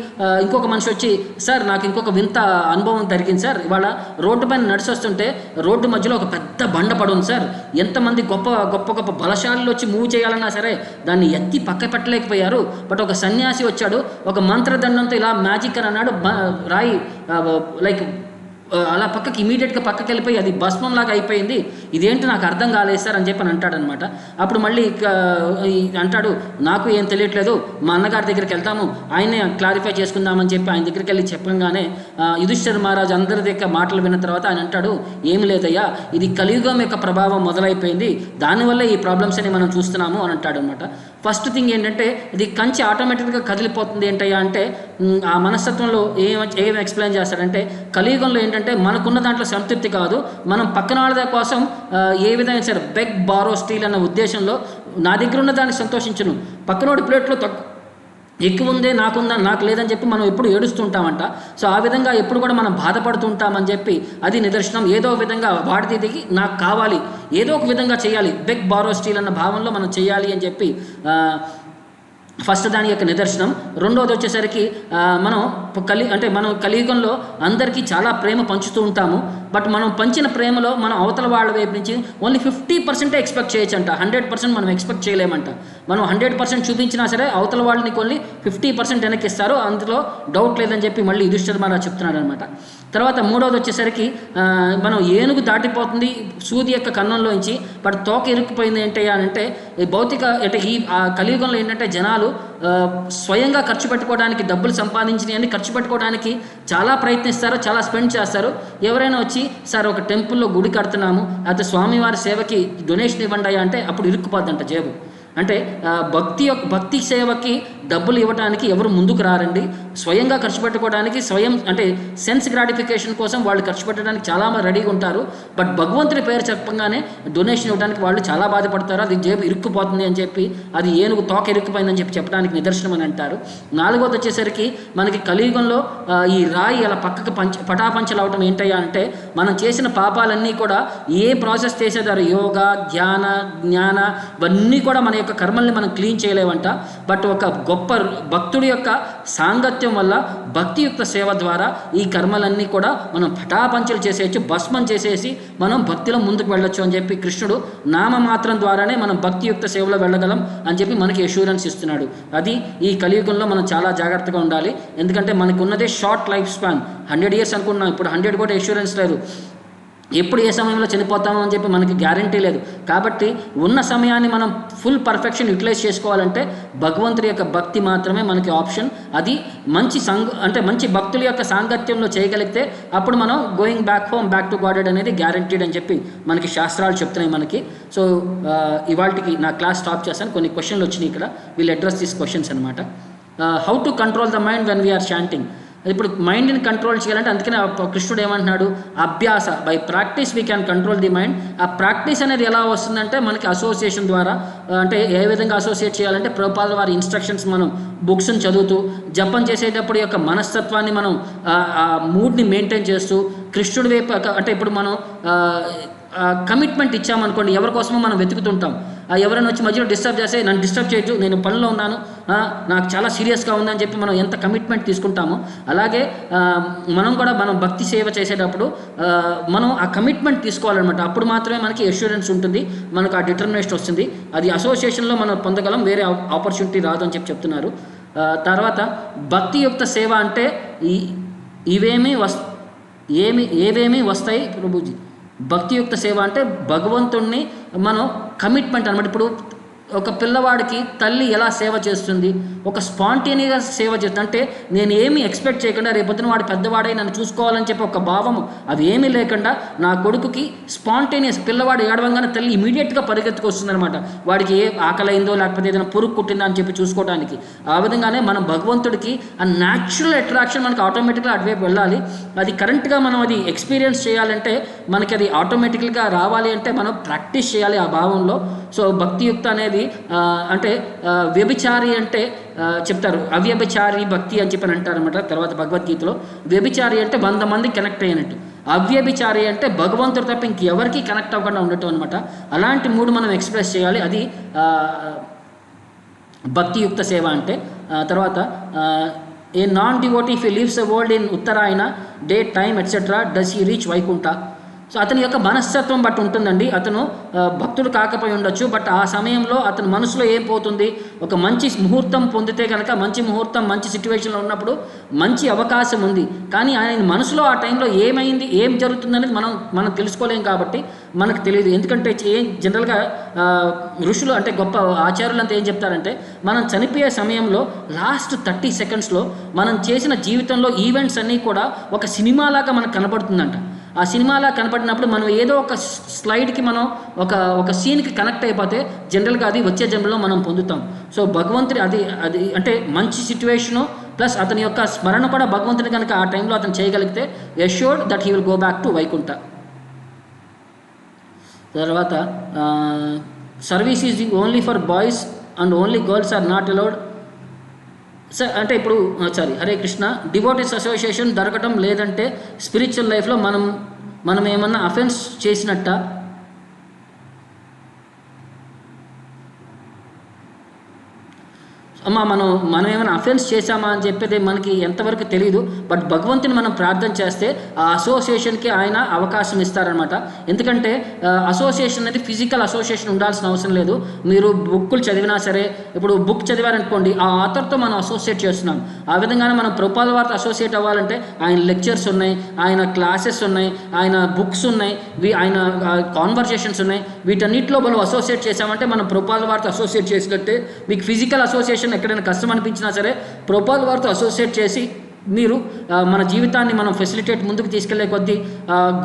ఇంకొక మనిషి వచ్చి సార్ నాకు ఇంకొక వింత అనుభవం జరిగింది సార్, ఇవాళ రోడ్డు పైన నడిచి వస్తుంటే రోడ్డు మధ్యలో ఒక పెద్ద బండ పడుంది సార్, ఎంతమంది గొప్ప గొప్ప గొప్ప బలశాలు వచ్చి మూవ్ చేయాలన్నా సరే దాన్ని ఎత్తి పక్క పెట్టలేకపోయారు, బట్ ఒక సన్యాసి వచ్చాడు ఒక మంత్రదండంతో ఇలా మ్యాజిక్ అని అన్నాడు, రాయి లైక్ అలా పక్కకి ఇమీడియట్గా పక్కకి వెళ్ళిపోయి అది భస్మంలాగా అయిపోయింది, ఇదేంటి నాకు అర్థం కాలేదు సార్ అని చెప్పి అని అంటాడనమాట. అప్పుడు మళ్ళీ అంటాడు నాకు ఏం తెలియట్లేదు, మా అన్నగారి దగ్గరికి వెళ్తాము, ఆయనే క్లారిఫై చేసుకుందామని చెప్పి ఆయన దగ్గరికి వెళ్ళి చెప్పగానే యుధిష్ఠిర మహారాజు అందరి దగ్గర మాటలు విన్న తర్వాత ఆయన అంటాడు ఏమి లేదయ్యా, ఇది కలియుగం యొక్క ప్రభావం మొదలైపోయింది, దానివల్ల ఈ ప్రాబ్లమ్స్ అని మనం చూస్తున్నాము అని అంటాడు అనమాట. ఫస్ట్ థింగ్ ఏంటంటే ఇది కంచి ఆటోమేటిక్గా కదిలిపోతుంది ఏంటయ్యా అంటే ఆ మనస్తత్వంలో ఏం ఎక్స్ప్లెయిన్ చేస్తాడంటే కలియుగంలో ఏంటంటే మనకున్న దాంట్లో సంతృప్తి కాదు, మనం పక్కన వాళ్ళ కోసం ఏ విధంగా సరే బెగ్ బారో స్టీల్ అన్న ఉద్దేశంలో నా దగ్గర ఉన్న దాన్ని సంతోషించను, పక్కనోడి ప్లేట్లో ఎక్కువ ఉందే నాకు లేదని చెప్పి మనం ఎప్పుడు ఏడుస్తుంటామంట. సో ఆ విధంగా ఎప్పుడు కూడా మనం బాధపడుతుంటామని చెప్పి అది నిదర్శనం, ఏదో విధంగా వాడిది దిగి నాకు కావాలి, ఏదో ఒక విధంగా చేయాలి, బెగ్ బారో స్టీల్ అన్న భావంలో మనం చేయాలి అని చెప్పి ఫస్ట్ దాని యొక్క నిదర్శనం. రెండవది వచ్చేసరికి మనం కలియుగంలో అందరికీ చాలా ప్రేమ పంచుతూ ఉంటాము, బట్ మనం పంచిన ప్రేమలో మనం అవతల వాళ్ళ వైపు నుంచి ఓన్లీ 50% ఎక్స్పెక్ట్ చేయొచ్చు అంట, 100% మనం ఎక్స్పెక్ట్ చేయలేమంట. మనం 100% చూపించినా సరే అవతల వాళ్ళని ఓన్లీ 50% వెనక్కిస్తారు, అందులో డౌట్ లేదని చెప్పి మళ్ళీ యుధిష్ఠిర మహారాజు చెప్తున్నాడు అనమాట. తర్వాత మూడవది వచ్చేసరికి మనం ఏనుగు దాటిపోతుంది సూది యొక్క కన్నంలోంచి, బట్ తోక ఇరుక్కుపోయింది ఏంటి అని అంటే ఈ భౌతిక అంటే ఈ కలియుగంలో ఏంటంటే జనాలు స్వయంగా ఖర్చు పెట్టుకోవడానికి, డబ్బులు సంపాదించినవి అన్ని ఖర్చు పెట్టుకోవడానికి చాలా ప్రయత్నిస్తారు, చాలా స్పెండ్ చేస్తారు. ఎవరైనా వచ్చి సార్ ఒక టెంపుల్లో గుడి కడుతున్నాము, అయితే స్వామివారి సేవకి డొనేషన్ ఇవ్వండి అంటే అప్పుడు ఇరుక్కుపోద్దంట జేబు. అంటే భక్తి సేవకి డబ్బులు ఇవ్వడానికి ఎవరు ముందుకు రారండి. స్వయంగా ఖర్చు పెట్టుకోవడానికి, స్వయం అంటే సెన్స్ గ్రాటిఫికేషన్ కోసం వాళ్ళు ఖర్చు పెట్టడానికి చాలామంది రెడీగా ఉంటారు. బట్ భగవంతుడి పేరు చెప్పగానే డొనేషన్ ఇవ్వడానికి వాళ్ళు చాలా బాధపడతారు, అది జేబు ఇరుక్కుపోతుంది అని చెప్పి, అది ఏనుగు తోక ఇరుక్కుపోయిందని చెప్పడానికి నిదర్శనం అని అంటారు. నాలుగోది వచ్చేసరికి మనకి కలియుగంలో ఈ రాయి అలా పక్కకు పటాపంచలు అవటం ఏంటయ్యా అంటే మనం చేసిన పాపాలన్నీ కూడా ఏ ప్రాసెస్ చేసేదారు, యోగా, ధ్యాన, జ్ఞాన ఇవన్నీ కూడా మన యొక్క కర్మల్ని మనం క్లీన్ చేయలేమంట. బట్ ఒక గొప్ప భక్తుడి యొక్క సాంగత్యం వల్ల, భక్తియుక్త సేవ ద్వారా ఈ కర్మలన్నీ కూడా మనం పటాపంచలు చేసేయచ్చు, భస్మం చేసేసి మనం భక్తిలో ముందుకు వెళ్ళొచ్చు అని చెప్పి కృష్ణుడు నామమాత్రం ద్వారానే మనం భక్తియుక్త సేవలో వెళ్ళగలం అని చెప్పి మనకి అష్యూరెన్స్ ఇస్తున్నాడు. అది ఈ కలియుగంలో మనం చాలా జాగ్రత్తగా ఉండాలి. ఎందుకంటే మనకు ఉన్నదే షార్ట్ లైఫ్ స్పాన్, 100 years అనుకున్నాం, ఇప్పుడు 100 కూడా అష్యూరెన్స్ లేదు. ఎప్పుడు ఏ సమయంలో చనిపోతామో అని చెప్పి మనకి గ్యారంటీ లేదు. కాబట్టి ఉన్న సమయాన్ని మనం ఫుల్ పర్ఫెక్షన్ యూటిలైజ్ చేసుకోవాలంటే భగవంతుడి యొక్క భక్తి మాత్రమే మనకి ఆప్షన్. అది మంచి భక్తుల యొక్క సాంగత్యంలో చేయగలిగితే అప్పుడు మనం going back home, back to గాడెడ్ అనేది గ్యారంటీడ్ అని చెప్పి మనకి శాస్త్రాలు చెప్తున్నాయి మనకి. సో ఇవాళకి నా క్లాస్ స్టాప్ చేస్తాను. కొన్ని క్వశ్చన్లు వచ్చినాయి ఇక్కడ, వీళ్ళు అడ్రస్ దీస్ క్వశ్చన్స్ అనమాట. How to control the mind when we are chanting. ఇప్పుడు మైండ్ని కంట్రోల్ చేయాలంటే అందుకనే కృష్ణుడు ఏమంటున్నాడు, అభ్యాస, by practice we can control the mind. ఆ ప్రాక్టీస్ అనేది ఎలా వస్తుందంటే మనకి అసోసియేషన్ ద్వారా, అంటే ఏ విధంగా అసోసియేట్ చేయాలంటే ప్రభుపాదుల వారి ఇన్స్ట్రక్షన్స్ మనం బుక్స్ని చదువుతూ, జపం చేసేటప్పుడు యొక్క మనస్తత్వాన్ని మనం ఆ మూడ్ని మెయింటైన్ చేస్తూ, కృష్ణుడి వైపు అంటే ఇప్పుడు మనం కమిట్మెంట్ ఇచ్చామనుకోండి, ఎవరి కోసమో మనం వెతుకుతుంటాం. ఎవరైనా వచ్చి మధ్యలో డిస్టర్బ్ చేస్తే నన్ను డిస్టర్బ్ చేయొచ్చు, నేను పనిలో ఉన్నాను, నాకు చాలా సీరియస్గా ఉందని చెప్పి మనం ఎంత కమిట్మెంట్ తీసుకుంటామో, అలాగే మనం కూడా మనం భక్తి సేవ చేసేటప్పుడు మనం ఆ కమిట్మెంట్ తీసుకోవాలన్నమాట. అప్పుడు మాత్రమే మనకి అష్యూరెన్స్ ఉంటుంది, మనకు ఆ డిటర్మినేషన్ వస్తుంది. అది అసోసియేషన్లో మనం పొందగలం, వేరే ఆపర్చునిటీ రాదు అని చెప్తున్నారు. తర్వాత భక్తియుక్త సేవ అంటే ఏవేమి వస్తాయి ప్రభుజీ. భక్తియుక్త సేవ అంటే భగవంతుణ్ణి మనం కమిట్మెంట్ అనమాట. ఇప్పుడు ఒక పిల్లవాడికి తల్లి ఎలా సేవ చేస్తుంది, ఒక స్పాంటేనియస్ సేవ చేస్తుంది. అంటే నేను ఏమీ ఎక్స్పెక్ట్ చేయకుండా రేపొద్దున వాడు పెద్దవాడై నన్ను చూసుకోవాలని చెప్పి ఒక భావము అవి ఏమీ లేకుండా నా కొడుకుకి స్పాంటేనియస్, పిల్లవాడు ఏడవంగానే తల్లి ఇమీడియట్గా పరిగెత్తుకొస్తుంది అనమాట, వాడికి ఏ ఆకలైందో లేకపోతే ఏదైనా పురుగు కుట్టిందా అని చెప్పి చూసుకోవడానికి. ఆ విధంగానే మనం భగవంతుడికి ఆ న్యాచురల్ అట్రాక్షన్ మనకి ఆటోమేటిక్గా అటువైపు వెళ్ళాలి. అది కరెంట్గా మనం అది ఎక్స్పీరియన్స్ చేయాలంటే, మనకి అది ఆటోమేటిక్గా రావాలి అంటే మనం ప్రాక్టీస్ చేయాలి ఆ భావంలో. సో భక్తియుక్త అనేది అంటే వ్యభిచారి అంటే చెప్తారు, అవ్యభిచారి భక్తి అని చెప్పని అంటారనమాట. తర్వాత భగవద్గీతలో వ్యభిచారి అంటే 100 మంది కనెక్ట్ అయినట్టు, అవ్యభిచారి అంటే భగవంతుడు తప్ప ఇంకెవరికి కనెక్ట్ అవ్వకుండా ఉండటం అనమాట. అలాంటి మూడు మనం ఎక్స్ప్రెస్ చేయాలి, అది భక్తియుక్త సేవ అంటే. తర్వాత a non devotee if he leaves the world in Uttarayana day time etcetera does he reach Vaikuntha. So అతని యొక్క మనస్తత్వం బట్టి ఉంటుందండి. అతను భక్తుడు కాకపోయి ఉండొచ్చు, బట్ ఆ సమయంలో అతని మనసులో ఏం పోతుంది, ఒక మంచి ముహూర్తం పొందితే కనుక, మంచి ముహూర్తం మంచి సిచ్యువేషన్లో ఉన్నప్పుడు మంచి అవకాశం ఉంది. కానీ ఆయన మనసులో ఆ టైంలో ఏమైంది, ఏం జరుగుతుందనేది మనం తెలుసుకోలేం కాబట్టి మనకు తెలియదు. ఎందుకంటే జనరల్గా ఋషులు అంటే గొప్ప ఆచార్యులు అంతా ఏం చెప్తారంటే, మనం చనిపోయే సమయంలో లాస్ట్ 30 secondsలో మనం చేసిన జీవితంలో ఈవెంట్స్ అన్నీ కూడా ఒక సినిమాలాగా మనకు కనబడుతుందంట. ఆ సినిమాలా కనపడినప్పుడు మనం ఏదో ఒక స్లైడ్కి మనం ఒక సీన్కి కనెక్ట్ అయిపోతే జనరల్గా అది వచ్చే జన్మలో మనం పొందుతాం. సో భగవంతుడి అది అంటే మంచి సిచ్యువేషను ప్లస్ అతని యొక్క స్మరణ కూడా భగవంతుని కనుక ఆ టైంలో అతను చేయగలిగితే assured that he will go back to Vaikuntha. తర్వాత service is only for boys and only girls are not allowed. Sir అంటే ఇప్పుడు హరే కృష్ణ, డివోటీస్ అసోసియేషన్ దొరకటం లేదంటే స్పిరిచువల్ లైఫ్లో మనం ఏమన్నా అఫెన్స్ చేసినట్ట? మనం ఏమైనా అఫెన్స్ చేశామా అని చెప్పేది మనకి ఎంతవరకు తెలియదు. బట్ భగవంతుని మనం ప్రార్థన చేస్తే ఆ అసోసియేషన్కి ఆయన అవకాశం ఇస్తారనమాట. ఎందుకంటే అసోసియేషన్ అనేది ఫిజికల్ అసోసియేషన్ ఉండాల్సిన అవసరం లేదు. మీరు బుక్కులు చదివినా సరే, ఇప్పుడు బుక్ చదివారనుకోండి, ఆ ఆథర్తో మనం అసోసియేట్ చేస్తున్నాం. ఆ విధంగానే మనం ప్రభుపాద వారితో అసోసియేట్ అవ్వాలంటే ఆయన లెక్చర్స్ ఉన్నాయి, ఆయన క్లాసెస్ ఉన్నాయి, ఆయన బుక్స్ ఉన్నాయి, ఆయన కాన్వర్జేషన్స్ ఉన్నాయి. వీటన్నిటిలో మనం అసోసియేట్ చేసామంటే మనం ప్రభుపాద వారితో అసోసియేట్ చేసినట్టే. మీకు ఫిజికల్ అసోసియేషన్ ఎక్కడైనా కష్టం అనిపించినా సరే ప్రభుపాద వారితో అసోసియేట్ చేసి మీరు మన జీవితాన్ని మనం ఫెసిలిటేట్ ముందుకు తీసుకెళ్లే కొద్దీ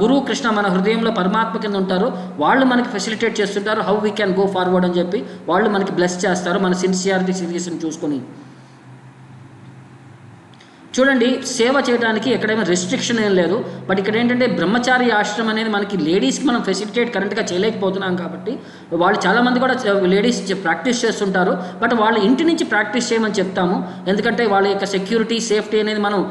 గురువు కృష్ణ మన హృదయంలో పరమాత్మ కింద ఉంటారు. వాళ్ళు మనకి ఫెసిలిటేట్ చేస్తుంటారు, how we can go forward అని చెప్పి వాళ్ళు మనకి బ్లెస్ చేస్తారు మన సిన్సియారిటీ సీరియస్ని చూసుకొని. చూడండి, సేవ చేయడానికి ఎక్కడైనా రెస్ట్రిక్షన్ ఏం లేదు. బట్ ఇక్కడ ఏంటంటే బ్రహ్మచారి ఆశ్రమం అనేది మనకి లేడీస్కి మనం ఫెసిలిటేట్ కరెంట్గా చేయలేకపోతున్నాం కాబట్టి వాళ్ళు చాలామంది కూడా లేడీస్ ప్రాక్టీస్ చేస్తుంటారు. బట్ వాళ్ళ ఇంటి నుంచి ప్రాక్టీస్ చేయమని చెప్తాము. ఎందుకంటే వాళ్ళ యొక్క సెక్యూరిటీ సేఫ్టీ అనేది మనం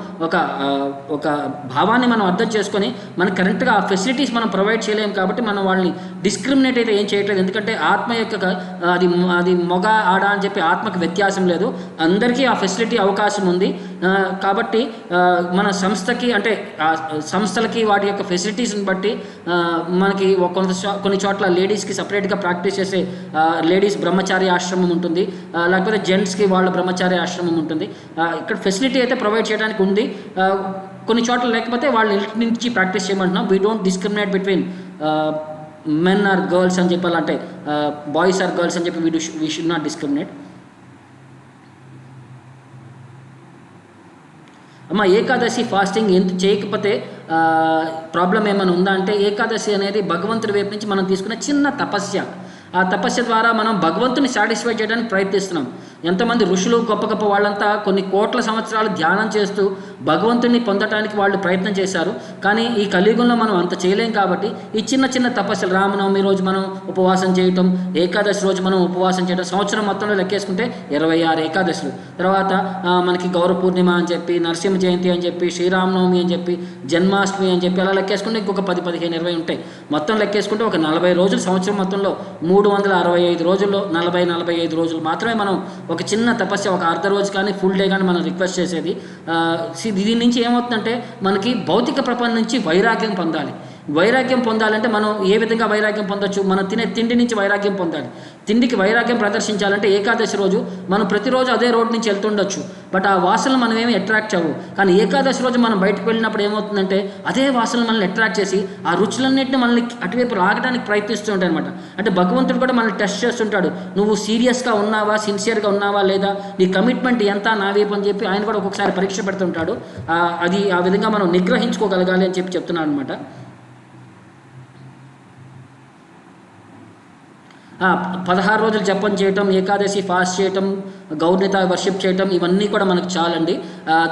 ఒక భావాన్ని మనం అర్థం చేసుకొని మనకి కరెంట్గా ఆ ఫెసిలిటీస్ మనం ప్రొవైడ్ చేయలేము కాబట్టి మనం వాళ్ళని డిస్క్రిమినేట్ అయితే ఏం చేయట్లేదు. ఎందుకంటే ఆత్మ యొక్క అది మొగ ఆడ అని చెప్పి ఆత్మకి వ్యత్యాసం లేదు, అందరికీ ఆ ఫెసిలిటీ అవకాశం ఉంది. కాబట్టి మన సంస్థకి అంటే సంస్థలకి వాటి యొక్క ఫెసిలిటీస్ని బట్టి మనకి కొన్ని చోట్ల లేడీస్కి సపరేట్గా ప్రాక్టీస్ చేసే లేడీస్ బ్రహ్మచారి ఆశ్రమం ఉంటుంది, లేకపోతే జెంట్స్కి వాళ్ళ బ్రహ్మచారి ఆశ్రమం ఉంటుంది. ఇక్కడ ఫెసిలిటీ అయితే ప్రొవైడ్ చేయడానికి ఉంది. కొన్ని చోట్ల లేకపోతే వాళ్ళ ఇంటి నుంచి ప్రాక్టీస్ చేయమంటున్నాం. We don't discriminate between men or girls అని చెప్పాలి, అంటే బాయ్స్ ఆర్ గర్ల్స్ అని చెప్పి we should not discriminate. Ekadashi fasting ఎంత చేయకపోతే ప్రాబ్లం ఏమైనా ఉందా అంటే, ఏకాదశి అనేది భగవంతుడి వైపు నుంచి మనం తీసుకునే చిన్న తపస్య. ఆ తపస్య ద్వారా మనం భగవంతుని సాటిస్ఫై చేయడానికి ప్రయత్నిస్తున్నాం. ఎంతమంది ఋషులు గొప్ప గొప్ప వాళ్ళంతా కొన్ని కోట్ల సంవత్సరాలు ధ్యానం చేస్తూ భగవంతుని పొందడానికి వాళ్ళు ప్రయత్నం చేశారు. కానీ ఈ కలియుగంలో మనం అంత చేయలేం కాబట్టి ఈ చిన్న చిన్న తపస్సులు, రామనవమి రోజు మనం ఉపవాసం చేయటం, ఏకాదశి రోజు మనం ఉపవాసం చేయడం, సంవత్సరం మొత్తంలో లెక్కేసుకుంటే 26 ఏకాదశులు, తర్వాత మనకి గౌర పూర్ణిమ అని చెప్పి, నరసింహ జయంతి అని చెప్పి, శ్రీరామనవమి అని చెప్పి, జన్మాష్టమి అని చెప్పి అలా లెక్కేసుకుంటే ఇంకొక 10, 15, 20 ఉంటాయి. మొత్తం లెక్కేసుకుంటే ఒక 40 రోజులు, సంవత్సరం మొత్తంలో 365 రోజుల్లో 45 రోజులు మాత్రమే మనం ఒక చిన్న తపస్య, ఒక అర్ధ రోజు కానీ ఫుల్ డే కానీ మనం రిక్వెస్ట్ చేసేది. దీని నుంచి ఏమవుతుందంటే మనకి భౌతిక ప్రపంచం నుంచి వైరాగ్యం పొందాలి. వైరాగ్యం పొందాలంటే మనం ఏ విధంగా వైరాగ్యం పొందొచ్చు? మనం తినే తిండి నుంచి వైరాగ్యం పొందాలి. తిండికి వైరాగ్యం ప్రదర్శించాలంటే ఏకాదశి రోజు మనం ప్రతిరోజు అదే రోడ్ నుంచి వెళ్తుండొచ్చు, బట్ ఆ వాసనలు మనం ఏమి అట్రాక్ట్ అవ్వవు. కానీ ఏకాదశి రోజు మనం బయటకు వెళ్ళినప్పుడు ఏమవుతుందంటే అదే వాసనలు మనల్ని అట్రాక్ట్ చేసి ఆ రుచులన్నింటినీ మనల్ని అటువైపు లాగడానికి ప్రయత్నిస్తూ ఉంటాయి అనమాట. అంటే భగవంతుడు కూడా మనల్ని టెస్ట్ చేస్తుంటాడు, నువ్వు సీరియస్గా ఉన్నావా, సిన్సియర్గా ఉన్నావా లేదా, నీ కమిట్మెంట్ ఎంత నా వైపు అని చెప్పి ఆయన కూడా ఒక్కొక్కసారి పరీక్ష పెడుతుంటాడు. అది ఆ విధంగా మనం నిగ్రహించుకోగలగాలి అని చెప్పి చెప్తున్నాను అనమాట. 16 రోజులు జపం చేయటం, ఏకాదశి ఫాస్ట్ చేయటం, గౌర్నిత వర్షిప్ చేయటం, ఇవన్నీ కూడా మనకు చాలండి.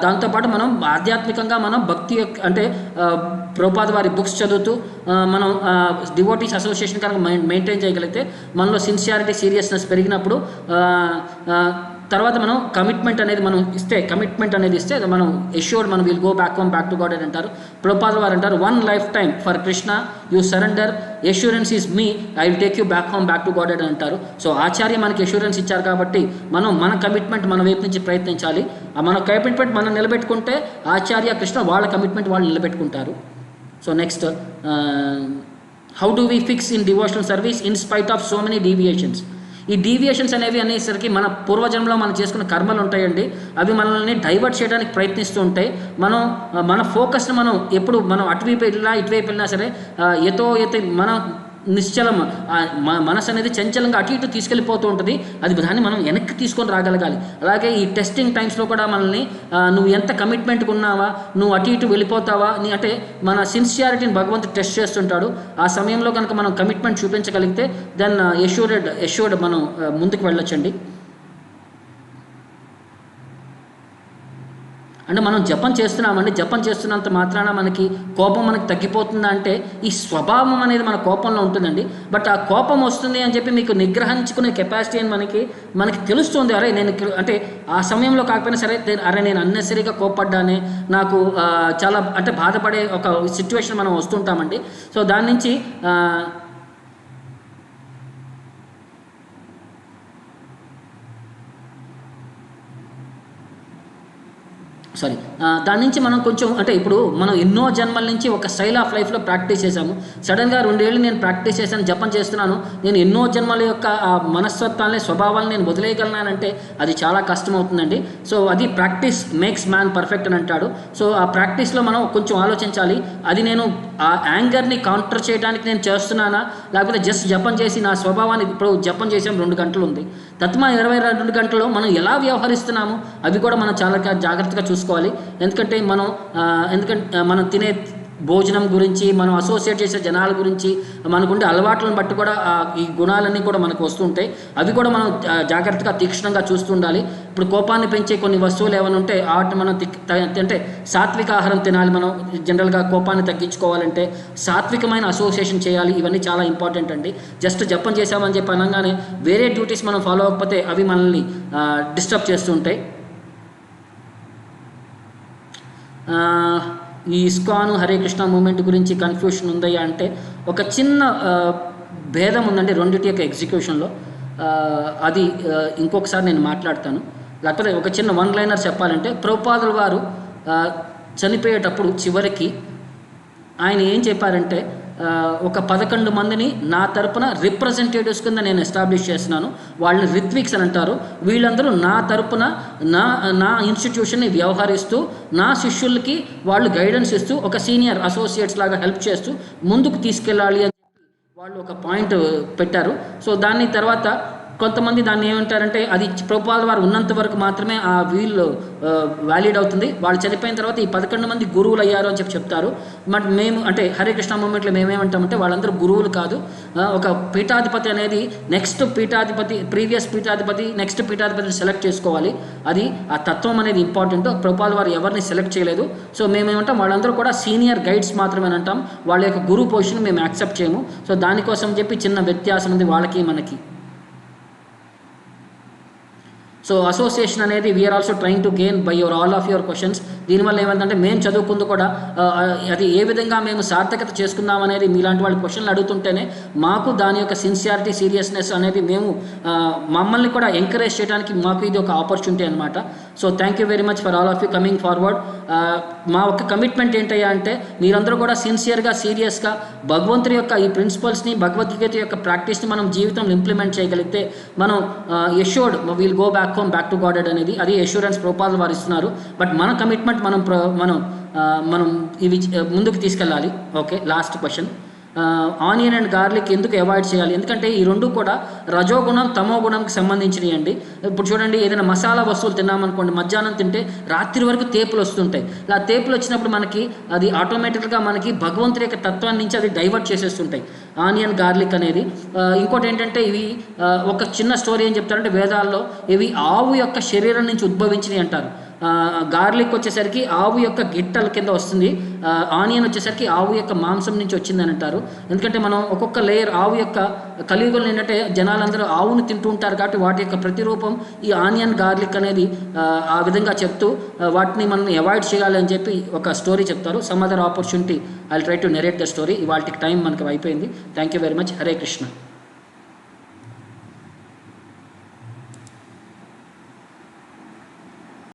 దాంతోపాటు మనం ఆధ్యాత్మికంగా మనం భక్తి అంటే ప్రభుపాద వారి బుక్స్ చదువుతూ మనం డివోటీస్ అసోసియేషన్ కనుక మెయింటైన్ చేయగలిగితే మనలో సిన్సియారిటీ సీరియస్నెస్ పెరిగినప్పుడు తర్వాత మనం కమిట్మెంట్ అనేది ఇస్తే మనం ఎష్యూర్డ్ మనం will go back to God అని అంటారు. ప్రభుపాద వారు అంటారు, 1 life time for Krishna you surrender, assurance is me, I will take you back to God అని అంటారు. సో ఆచార్య మనకి ఎష్యూరెన్స్ ఇచ్చారు కాబట్టి మనం మన కమిట్మెంట్ మన వైపు నుంచి ప్రయత్నించాలి. మన కమిట్మెంట్ మనం నిలబెట్టుకుంటే ఆచార్య కృష్ణ వాళ్ళ కమిట్మెంట్ వాళ్ళు నిలబెట్టుకుంటారు. So next, how do we fix in devotional service in spite of so many deviations. ఈ డీవియేషన్స్ అనేవి అనేసరికి మన పూర్వజన్మలో మనం చేసుకున్న కర్మలు ఉంటాయండి, అవి మనల్ని డైవర్ట్ చేయడానికి ప్రయత్నిస్తూ ఉంటాయి. మన ఫోకస్ని మనం ఎప్పుడు మనం అటువైపు వెళ్ళినా సరే మన నిశ్చలం మనసు అనేది చంచలంగా అటు ఇటు తీసుకెళ్ళిపోతూ ఉంటుంది. దాన్ని మనం వెనక్కి తీసుకొని రాగలగాలి. అలాగే ఈ టెస్టింగ్ టైమ్స్లో కూడా మనల్ని నువ్వు ఎంత కమిట్మెంట్గా ఉన్నావా, నువ్వు అటు ఇటు వెళ్ళిపోతావా అంటే మన సిన్సియారిటీని భగవంతుడు టెస్ట్ చేస్తుంటాడు. ఆ సమయంలో కనుక మనం కమిట్మెంట్ చూపించగలిగితే దెన్ ఎష్యూర్డ్ మనం ముందుకు వెళ్ళొచ్చండి. అంటే మనం జపం చేస్తున్నామండి, జపం చేస్తున్నంత మాత్రాన మనకి కోపం మనకి తగ్గిపోతుందా అంటే ఈ స్వభావం అనేది మన కోపంలో ఉంటుందండి. బట్ ఆ కోపం వస్తుంది అని చెప్పి మీకు నిగ్రహించుకునే కెపాసిటీ అని మనకి తెలుస్తుంది. అరే నేను అంటే ఆ సమయంలో కాకపోయినా సరే నేను అన్నెసరీగా కోప్పడ్డానే, నాకు చాలా అంటే బాధపడే ఒక సిచ్యువేషన్ మనం వస్తుంటామండి. సో దాని నుంచి సారీ దాని నుంచి మనం కొంచెం అంటే ఇప్పుడు మనం ఎన్నో జన్మల నుంచి ఒక స్టైల్ ఆఫ్ లైఫ్లో ప్రాక్టీస్ చేశాము. సడన్గా 2 ఏళ్ళు నేను ప్రాక్టీస్ చేశాను, జపం చేస్తున్నాను, నేను ఎన్నో జన్మల యొక్క ఆ మనస్తత్వాన్ని స్వభావాన్ని నేను వదిలేయగలనానంటే అది చాలా కష్టం అవుతుందండి. సో అది ప్రాక్టీస్ మేక్స్ మ్యాన్ పర్ఫెక్ట్ అని అంటాడు. సో ఆ ప్రాక్టీస్లో మనం కొంచెం ఆలోచించాలి, అది నేను ఆ యాంగర్ని కౌంటర్ చేయడానికి నేను చేస్తున్నానా, లేకపోతే జస్ట్ జపం చేసి నా స్వభావాన్ని, ఇప్పుడు జపం చేసాం 2 గంటలు ఉంది, తత్మా 22 గంటల్లో మనం ఎలా వ్యవహరిస్తున్నాము అవి కూడా మనం చాలా జాగ్రత్తగా చూసుకోవాలి. ఎందుకంటే మనం తినే భోజనం గురించి, మనం అసోసియేట్ చేసే జనాల గురించి, మనకుండే అలవాట్లను బట్టి కూడా ఈ గుణాలన్నీ కూడా మనకు వస్తుంటాయి. అవి కూడా మనం జాగ్రత్తగా తీక్షణంగా చూస్తూ ఉండాలి. ఇప్పుడు కోపాన్ని పెంచే కొన్ని వస్తువులు ఏమైనా ఉంటే వాటిని మనం అంటే సాత్విక ఆహారం తినాలి. మనం జనరల్గా కోపాన్ని తగ్గించుకోవాలంటే సాత్వికమైన అసోసియేషన్ చేయాలి. ఇవన్నీ చాలా ఇంపార్టెంట్ అండి. జస్ట్ జపం చేసామని చెప్పి అనగానే వేరే డ్యూటీస్ మనం ఫాలో అవ్వకపోతే అవి మనల్ని డిస్టర్బ్ చేస్తూ ఉంటాయి. ఈ ఇస్కాన్ హరే కృష్ణ మూమెంట్ గురించి కన్ఫ్యూషన్ ఉందయ్యా అంటే ఒక చిన్న భేదం ఉందండి రెండింటి యొక్క ఎగ్జిక్యూషన్లో. అది ఇంకొకసారి నేను మాట్లాడతాను. లేకపోతే ఒక చిన్న 1 లైనర్ చెప్పాలంటే, ప్రభుపాదుల వారు చనిపోయేటప్పుడు చివరికి ఆయన ఏం చెప్పారంటే, ఒక 11 మందిని నా తరపున రిప్రజెంటేటివ్స్ కింద నేను ఎస్టాబ్లిష్ చేస్తున్నాను, వాళ్ళని రిత్విక్స్ అని అంటారు. వీళ్ళందరూ నా తరపున నా ఇన్స్టిట్యూషన్ని వ్యవహరిస్తూ నా శిష్యులకి వాళ్ళు గైడెన్స్ ఇస్తూ ఒక సీనియర్ అసోసియేట్స్ లాగా హెల్ప్ చేస్తూ ముందుకు తీసుకెళ్ళాలి అని చెప్పి వాళ్ళు ఒక పాయింట్ పెట్టారు. సో దాని తర్వాత కొంతమంది దాన్ని ఏమంటారంటే, అది ప్రభుపాదుల వారు ఉన్నంత వరకు మాత్రమే ఆ వీల్ వ్యాలిడ్ అవుతుంది, వాళ్ళు చనిపోయిన తర్వాత ఈ 11 మంది గురువులు అయ్యారు అని చెప్తారు. బట్ మేము అంటే హరే కృష్ణ మూమెంట్లో మేమేమంటామంటే వాళ్ళందరూ గురువులు కాదు. ఒక పీఠాధిపతి అనేది ప్రీవియస్ పీఠాధిపతి నెక్స్ట్ పీఠాధిపతిని సెలెక్ట్ చేసుకోవాలి. అది ఆ తత్వం అనేది ఇంపార్టెంట్. ప్రభుపాదుల వారు ఎవరిని సెలెక్ట్ చేయలేదు. సో మేమేమంటాం వాళ్ళందరూ కూడా సీనియర్ గైడ్స్ మాత్రమే అంటాం, వాళ్ళ యొక్క గురువు పొజిషన్ మేము యాక్సెప్ట్ చేయము. సో దానికోసం చెప్పి చిన్న వ్యత్యాసం ఉంది వాళ్ళకి మనకి. సో అసోసియేషన్ అనేది we are also trying to gain by all of your questions. దీనివల్ల ఏమైందంటే మేము చదువుకుంది కూడా అది ఏ విధంగా మేము సార్థకత చేసుకుందాం అనేది మీలాంటి వాళ్ళు క్వశ్చన్లు అడుగుతుంటేనే మాకు దాని యొక్క సిన్సియారిటీ, సీరియస్నెస్ అనేది మేము మమ్మల్ని కూడా ఎంకరేజ్ చేయడానికి మాకు ఇది ఒక ఆపర్చునిటీ అనమాట. So thank you very much for all of you coming forward. మా ఒక కమిట్మెంట్ ఏంటయ్యా అంటే మీరందరూ కూడా సిన్సియర్గా, సీరియస్గా భగవంతుడి యొక్క ఈ ప్రిన్సిపల్స్ని, భగవద్గీత యొక్క ప్రాక్టీస్ని మనం జీవితంలో ఇంప్లిమెంట్ చేయగలిగితే మనం assured will go back home, back to గాడెడ్ అనేది అది ఎష్యూరెన్స్ ప్రభుపాదులు వారు ఇస్తున్నారు. బట్ మన కమిట్మెంట్ మనం ఇవి ముందుకు తీసుకెళ్ళాలి. Okay, last question, onion and garlic ఎందుకు అవాయిడ్ చేయాలి? ఎందుకంటే ఈ రెండు కూడా రజోగుణం, తమో గుణంకి సంబంధించినవి అండి. ఇప్పుడు చూడండి, ఏదైనా మసాలా వస్తువులు తిన్నామనుకోండి, మధ్యాహ్నం తింటే రాత్రి వరకు తేపులు వస్తుంటాయి. ఆ తేపులు వచ్చినప్పుడు మనకి అది ఆటోమేటిక్గా మనకి భగవంతుడి యొక్క తత్వాన్ని నుంచి అది డైవర్ట్ చేసేస్తుంటాయి ఆనియన్, గార్లిక్ అనేది. ఇంకోటి ఏంటంటే ఇవి ఒక చిన్న స్టోరీ ఏం చెప్తారంటే వేదాల్లో ఇవి ఆవు యొక్క శరీరం నుంచి ఉద్భవించినవి అంటారు. గార్లిక్ వచ్చేసరికి ఆవు యొక్క గిట్టల కింద వస్తుంది, ఆనియన్ వచ్చేసరికి ఆవు యొక్క మాంసం నుంచి వచ్చిందని అంటారు. ఎందుకంటే మనం ఒక్కొక్క లేయర్ ఆవు యొక్క కలియుగంలో ఏంటంటే జనాలందరూ ఆవును తింటూ ఉంటారు కాబట్టి వాటి యొక్క ప్రతిరూపం ఈ ఆనియన్, గార్లిక్ అనేది ఆ విధంగా చెప్తూ వాటిని మనం అవాయిడ్ చేయాలి అని చెప్పి ఒక స్టోరీ చెప్తారు. Some other opportunity I will try to narrate the story. ఇవాళకి టైం మనకు అయిపోయింది. Thank you very much. Hare Krishna.